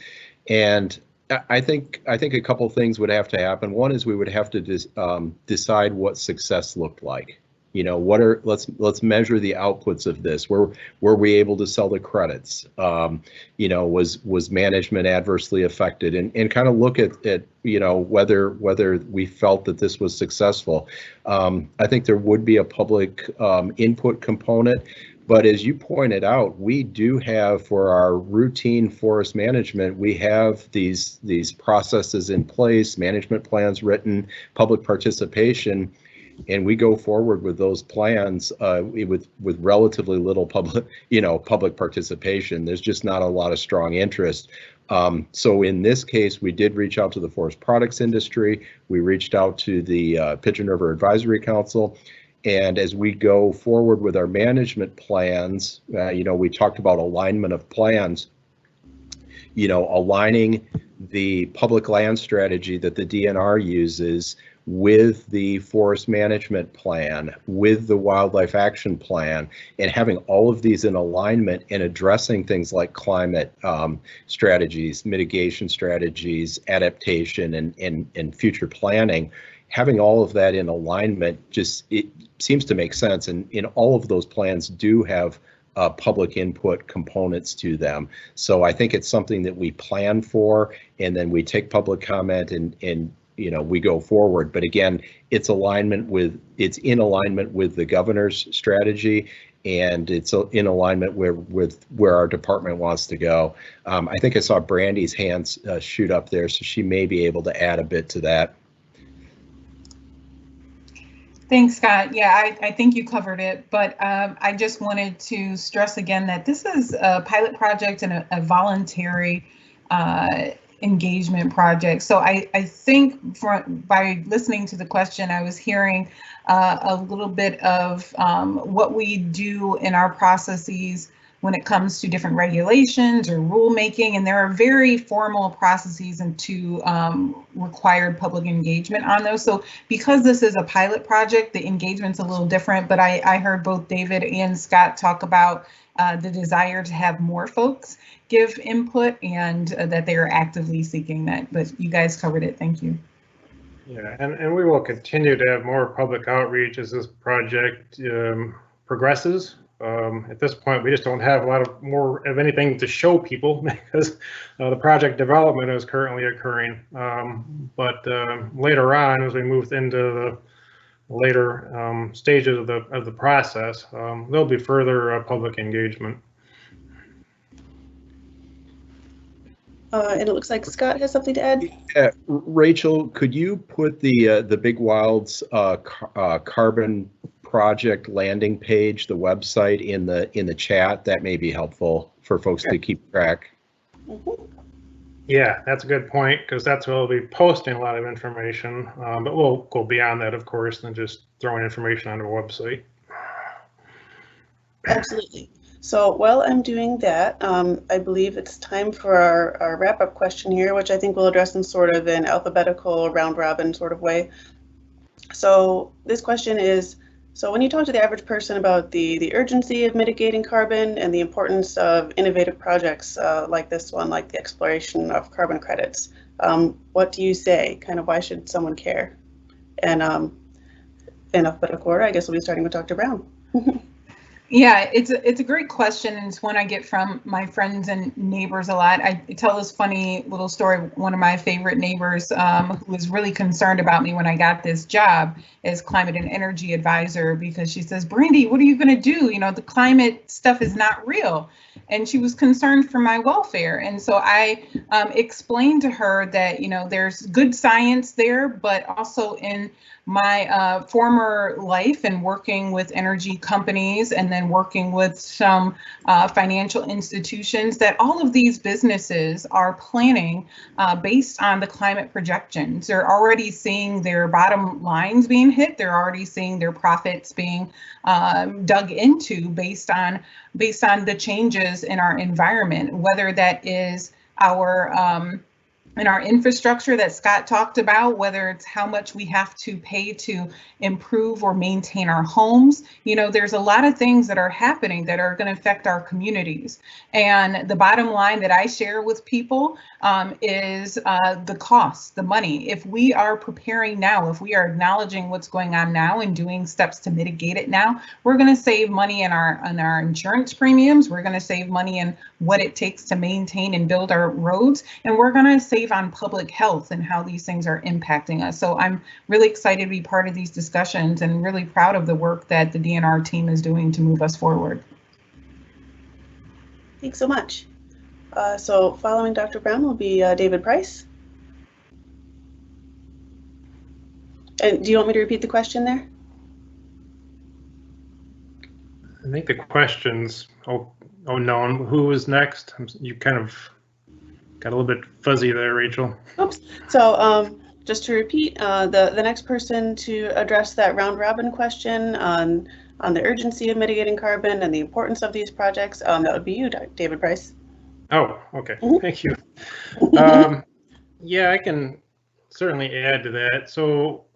And I think a couple things would have to happen. One is we would have to decide what success looked like. Let's measure the outputs of this. Were we able to sell the credits? Was management adversely affected? And kind of look at whether we felt that this was successful. I think there would be a public input component, But as you pointed out, we do have, for our routine forest management, we have these processes in place, management plans written, public participation, and we go forward with those plans with relatively little public participation. There's just not a lot of strong interest. So in this case, we did reach out to the forest products industry. We reached out to the Pigeon River Advisory Council. And as we go forward with our management plans, we talked about alignment of plans, aligning the public land strategy that the DNR uses with the forest management plan, with the wildlife action plan, and having all of these in alignment and addressing things like climate strategies, mitigation strategies, adaptation, and future planning. Having all of that in alignment, it seems to make sense. And in all of those plans do have public input components to them. So I think it's something that we plan for, and then we take public comment and we go forward. But again, it's in alignment with the governor's strategy, and it's in alignment with where our department wants to go. I think I saw Brandy's hands shoot up there, so she may be able to add a bit to that. Thanks, Scott. Yeah, I think you covered it, but I just wanted to stress again that this is a pilot project and a voluntary engagement project. So I think by listening to the question, I was hearing a little bit of what we do in our processes when it comes to different regulations or rulemaking, and there are very formal processes and required public engagement on those. So because this is a pilot project, the engagement's a little different, but I heard both David and Scott talk about the desire to have more folks give input and that they are actively seeking that, but you guys covered it. Thank you. Yeah, and we will continue to have more public outreach as this project progresses. At this point, we just don't have a lot more of anything to show people because the project development is currently occurring. But later on, as we move into the later stages of the process, there'll be further public engagement. And it looks like Scott has something to add. Rachel, could you put the Big Wilds carbon project landing page, the website, in the chat? That may be helpful for folks to keep track. Yeah, that's a good point, because that's where we'll be posting a lot of information, but we'll go beyond that, of course, than just throwing information on the website. Absolutely. So while I'm doing that, I believe it's time for our wrap-up question here, which I think we'll address in sort of an alphabetical round-robin sort of way. So this question is, so when you talk to the average person about the urgency of mitigating carbon and the importance of innovative projects like this one, like the exploration of carbon credits, what do you say? Kind of why should someone care? And in alphabetical order, I guess we'll be starting with Dr. Brown. Yeah, it's a great question, and it's one I get from my friends and neighbors a lot. I tell this funny little story. One of my favorite neighbors who was really concerned about me when I got this job as climate and energy advisor, because she says, Brandy, what are you going to do? You know, the climate stuff is not real. And she was concerned for my welfare. And so I explained to her that, you know, there's good science there, but also in my former life and working with energy companies and then working with some financial institutions, that all of these businesses are planning based on the climate projections. They're already seeing their bottom lines being hit. They're already seeing their profits being dug into based on the changes in our environment, whether that is our in our infrastructure that Scott talked about, whether it's how much we have to pay to improve or maintain our homes. You know, there's a lot of things that are happening that are going to affect our communities. And the bottom line that I share with people is the cost, the money. If we are preparing now, if we are acknowledging what's going on now and doing steps to mitigate it now, we're going to save money in our insurance premiums. We're going to save money in what it takes to maintain and build our roads. And we're going to save on public health and how these things are impacting us. So I'm really excited to be part of these discussions and really proud of the work that the DNR team is doing to move us forward. Thanks so much. So following Dr. Brown will be David Price. And do you want me to repeat the question there? I think the question's, oh no, who was next? You kind of got a little bit fuzzy there, Rachel. Oops. So just to repeat, the next person to address that round robin question on the urgency of mitigating carbon and the importance of these projects, that would be you, David Price. Oh, okay. Thank you. Yeah, I can certainly add to that. So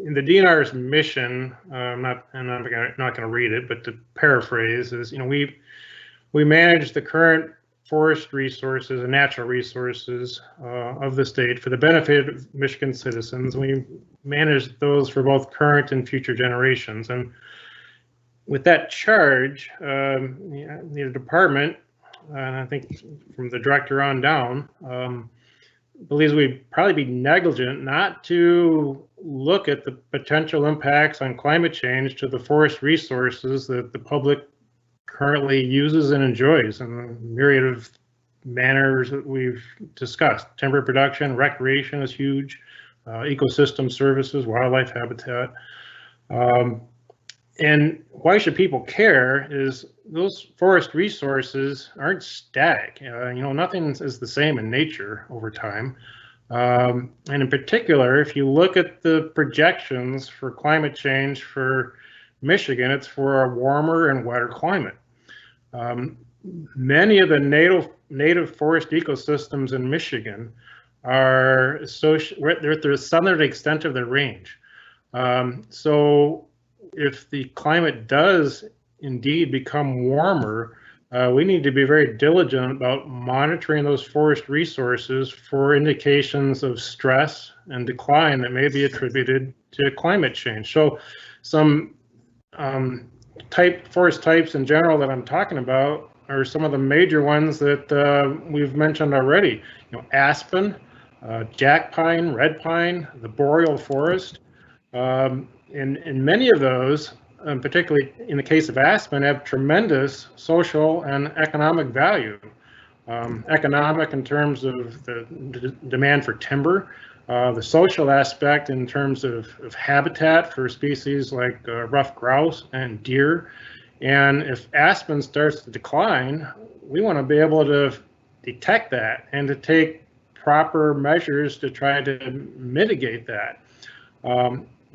in the DNR's mission, I'm not going to read it, but to paraphrase is, we manage the current forest resources and natural resources of the state for the benefit of Michigan citizens. We manage those for both current and future generations. And with that charge, the department, and I think from the director on down, believes we'd probably be negligent not to look at the potential impacts on climate change to the forest resources that the public currently uses and enjoys in a myriad of manners that we've discussed. Timber production, recreation is huge, ecosystem services, wildlife habitat. And why should people care is those forest resources aren't static. Nothing is the same in nature over time. And in particular, if you look at the projections for climate change for Michigan, it's for a warmer and wetter climate. Many of the native forest ecosystems in Michigan are they're at the southern extent of their range. So if the climate does indeed become warmer, we need to be very diligent about monitoring those forest resources for indications of stress and decline that may be attributed to climate change. So some forest types in general that I'm talking about are some of the major ones that we've mentioned already. Aspen, jack pine, red pine, the boreal forest. And many of those, particularly in the case of aspen, have tremendous social and economic value. Economic in terms of the demand for timber, the social aspect in terms of habitat for species like ruffed grouse and deer. And if aspen starts to decline, we want to be able to detect that and to take proper measures to try to mitigate that.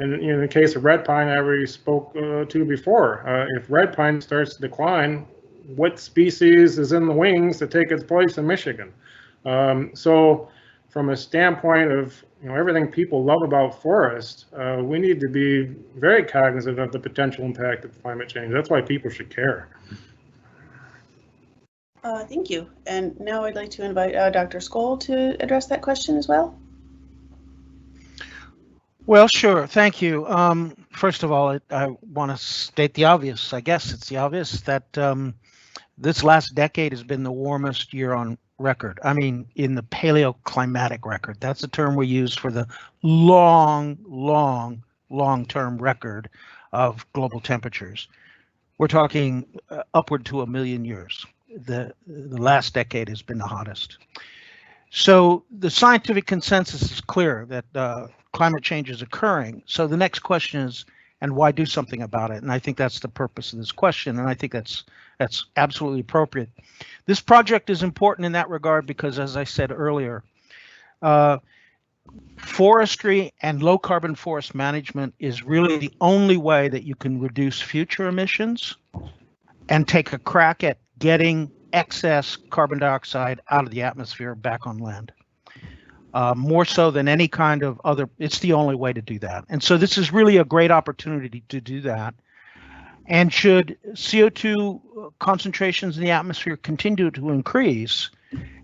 And in the case of red pine, I already spoke to before. If red pine starts to decline, what species is in the wings to take its place in Michigan? So from a standpoint of everything people love about forests, we need to be very cognizant of the potential impact of climate change. That's why people should care. Thank you. And now I'd like to invite Dr. Skoll to address that question as well. Well, sure. Thank you. First of all, I want to state the obvious. I guess it's the obvious that this last decade has been the warmest year on record. I mean, in the paleoclimatic record. That's the term we use for the long-term record of global temperatures. We're talking upward to 1 million years. The last decade has been the hottest. So the scientific consensus is clear that climate change is occurring. So the next question is, and why do something about it? And I think that's the purpose of this question, and I think that's absolutely appropriate. This project is important in that regard because, as I said earlier, forestry and low carbon forest management is really the only way that you can reduce future emissions and take a crack at getting excess carbon dioxide out of the atmosphere back on land. More so than any kind of other, it's the only way to do that. And so this is really a great opportunity to do that. And should CO2 concentrations in the atmosphere continue to increase,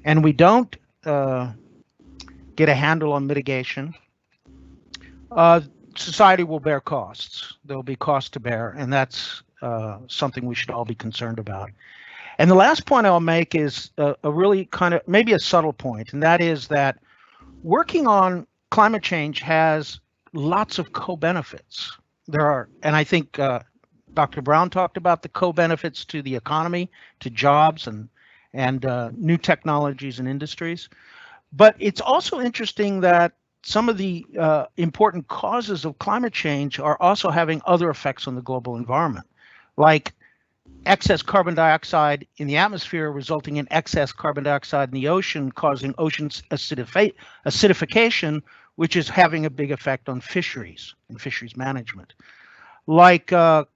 and we don't get a handle on mitigation, society will bear costs. There'll be costs to bear, and that's something we should all be concerned about. And the last point I'll make is a really kind of maybe a subtle point, and that is that working on climate change has lots of co-benefits. There are, and I think Dr. Brown talked about the co-benefits to the economy, to jobs and new technologies and industries. But it's also interesting that some of the important causes of climate change are also having other effects on the global environment, like excess carbon dioxide in the atmosphere resulting in excess carbon dioxide in the ocean, causing ocean acidification, which is having a big effect on fisheries and fisheries management. Like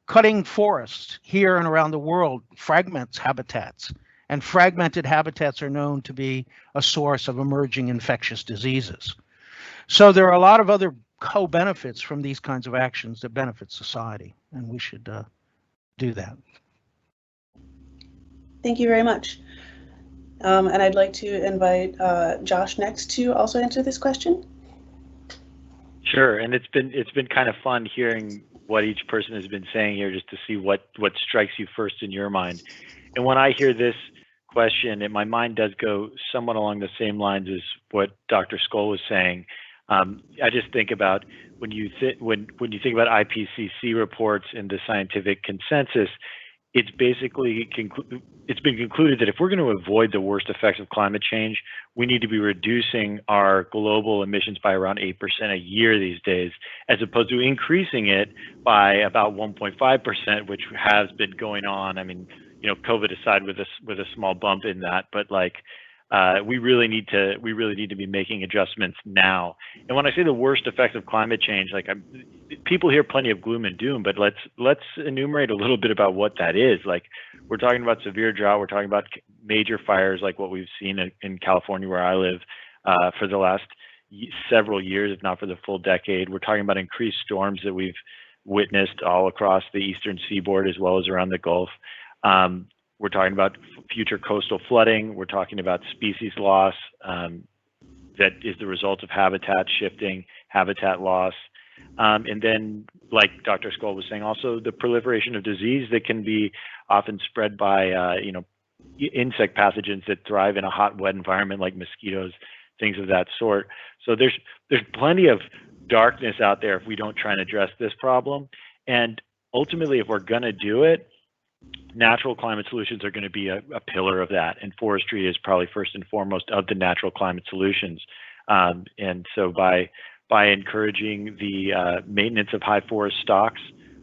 cutting forests here and around the world fragments habitats, and fragmented habitats are known to be a source of emerging infectious diseases. So there are a lot of other co-benefits from these kinds of actions that benefit society, and we should do that. Thank you very much. And I'd like to invite Josh next to also answer this question. Sure, and it's been kind of fun hearing what each person has been saying here, just to see what strikes you first in your mind. And when I hear this question, and my mind does go somewhat along the same lines as what Dr. Skoll was saying. I just think about when you think about IPCC reports and the scientific consensus, it's basically it's been concluded that if we're going to avoid the worst effects of climate change, we need to be reducing our global emissions by around 8% a year these days, as opposed to increasing it by about 1.5%, which has been going on. I mean, you know, COVID aside, with a small bump in that, but like we really need to be making adjustments now. And when I say the worst effects of climate change, like people hear plenty of gloom and doom, but let's enumerate a little bit about what that is. Like, we're talking about severe drought, we're talking about major fires like what we've seen in California, where I live, for the last several years, if not for the full decade. We're talking about increased storms that we've witnessed all across the eastern seaboard as well as around the Gulf. We're talking about future coastal flooding. We're talking about species loss that is the result of habitat shifting, habitat loss. And then, like Dr. Skoll was saying, also the proliferation of disease that can be often spread by, insect pathogens that thrive in a hot, wet environment, like mosquitoes, things of that sort. So there's plenty of darkness out there if we don't try and address this problem. And ultimately, if we're going to do it, natural climate solutions are going to be a pillar of that, and forestry is probably first and foremost of the natural climate solutions. And so by encouraging the maintenance of high forest stocks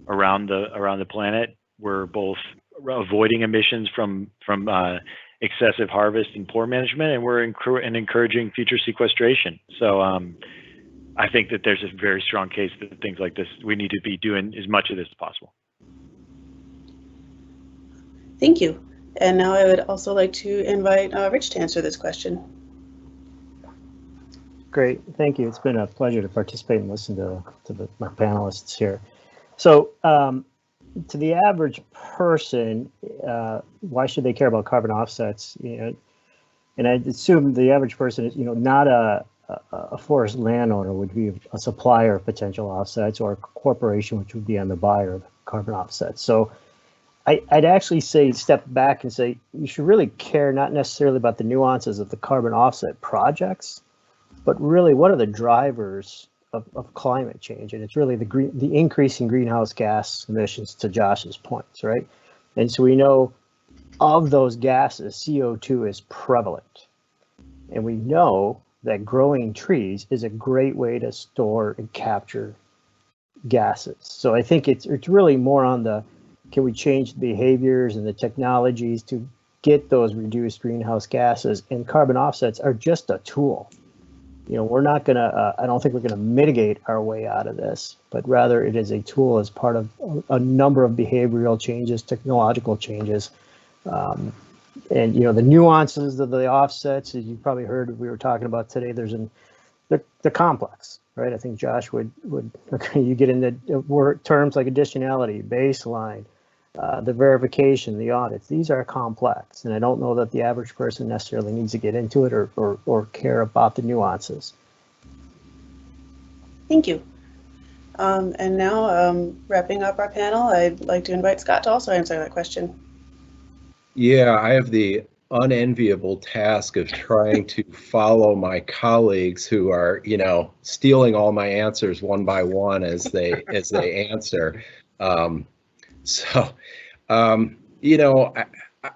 around the planet, we're both avoiding emissions from excessive harvest and poor management, and we're encouraging future sequestration. So I think that there's a very strong case that things like this, we need to be doing as much of this as possible. Thank you. And now I would also like to invite Rich to answer this question. Great, thank you. It's been a pleasure to participate and listen to my panelists here. So to the average person, why should they care about carbon offsets? And I assume the average person is, not a forest landowner would be a supplier of potential offsets, or a corporation which would be on the buyer of carbon offsets. So I'd actually say step back and say you should really care not necessarily about the nuances of the carbon offset projects, but really what are the drivers of climate change. And it's really the increase in greenhouse gas emissions, to Josh's points, right? And so we know of those gases, CO2 is prevalent. And we know that growing trees is a great way to store and capture gases. So I think it's really more on the, can we change the behaviors and the technologies to get those reduced greenhouse gases, and carbon offsets are just a tool. We're not gonna, I don't think we're gonna mitigate our way out of this, but rather it is a tool as part of a number of behavioral changes, technological changes. And the nuances of the offsets, as you probably heard we were talking about today, they're complex, right? I think Josh would you get into terms like additionality, baseline, the verification, the audits. These are complex, and I don't know that the average person necessarily needs to get into it or care about the nuances. Thank you. And now, wrapping up our panel, I'd like to invite Scott to also answer that question. Yeah, I have the unenviable task of trying to follow my colleagues who are, stealing all my answers one by one as they answer. So, you know,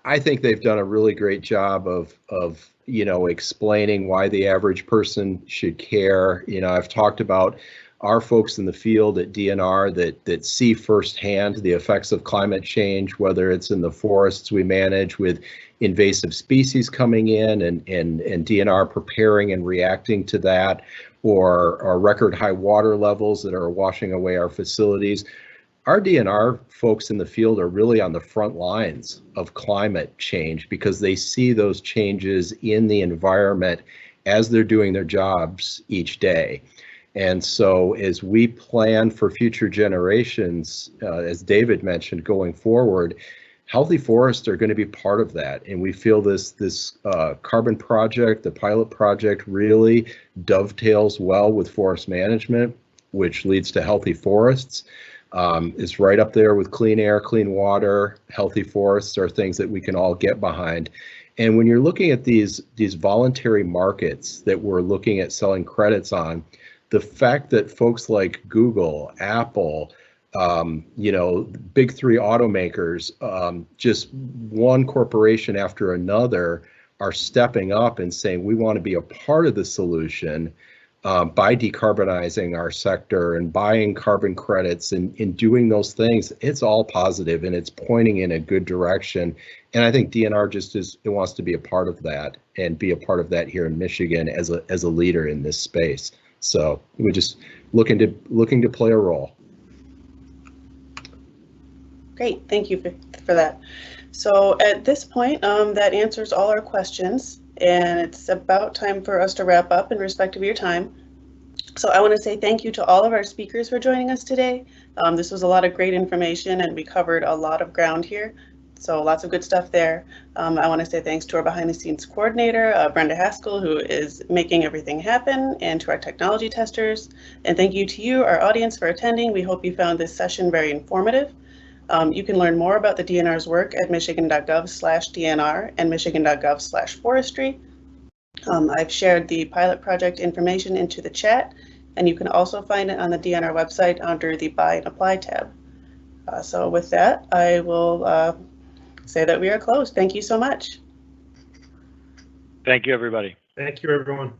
I think they've done a really great job of you know, explaining why the average person should care. You know, I've talked about our folks in the field at DNR that see firsthand the effects of climate change, whether it's in the forests we manage with invasive species coming in and DNR preparing and reacting to that, or record high water levels that are washing away our facilities. Our DNR folks in the field are really on the front lines of climate change because they see those changes in the environment as they're doing their jobs each day. And so as we plan for future generations, as David mentioned, going forward, healthy forests are going to be part of that. And we feel this carbon project, the pilot project, really dovetails well with forest management, which leads to healthy forests. It's right up there with clean air, clean water. Healthy forests are things that we can all get behind. And when you're looking at these voluntary markets that we're looking at selling credits on, the fact that folks like Google, Apple, you know, big three automakers, just one corporation after another are stepping up and saying we want to be a part of the solution by decarbonizing our sector and buying carbon credits and in doing those things. It's all positive and it's pointing in a good direction. And I think DNR it wants to be a part of that and be a part of that here in Michigan as a leader in this space. So we're just looking to play a role. Great, thank you for that. So at this point, that answers all our questions, and it's about time for us to wrap up in respect of your time. So I want to say thank you to all of our speakers for joining us today. This was a lot of great information and we covered a lot of ground here. So lots of good stuff there. I want to say thanks to our behind the scenes coordinator, Brenda Haskell, who is making everything happen, and to our technology testers. And thank you to you, our audience, for attending. We hope you found this session very informative. You can learn more about the DNR's work at michigan.gov/DNR and michigan.gov/forestry. I've shared the pilot project information into the chat, and you can also find it on the DNR website under the Buy and Apply tab. So with that, I will say that we are closed. Thank you so much. Thank you, everybody. Thank you, everyone.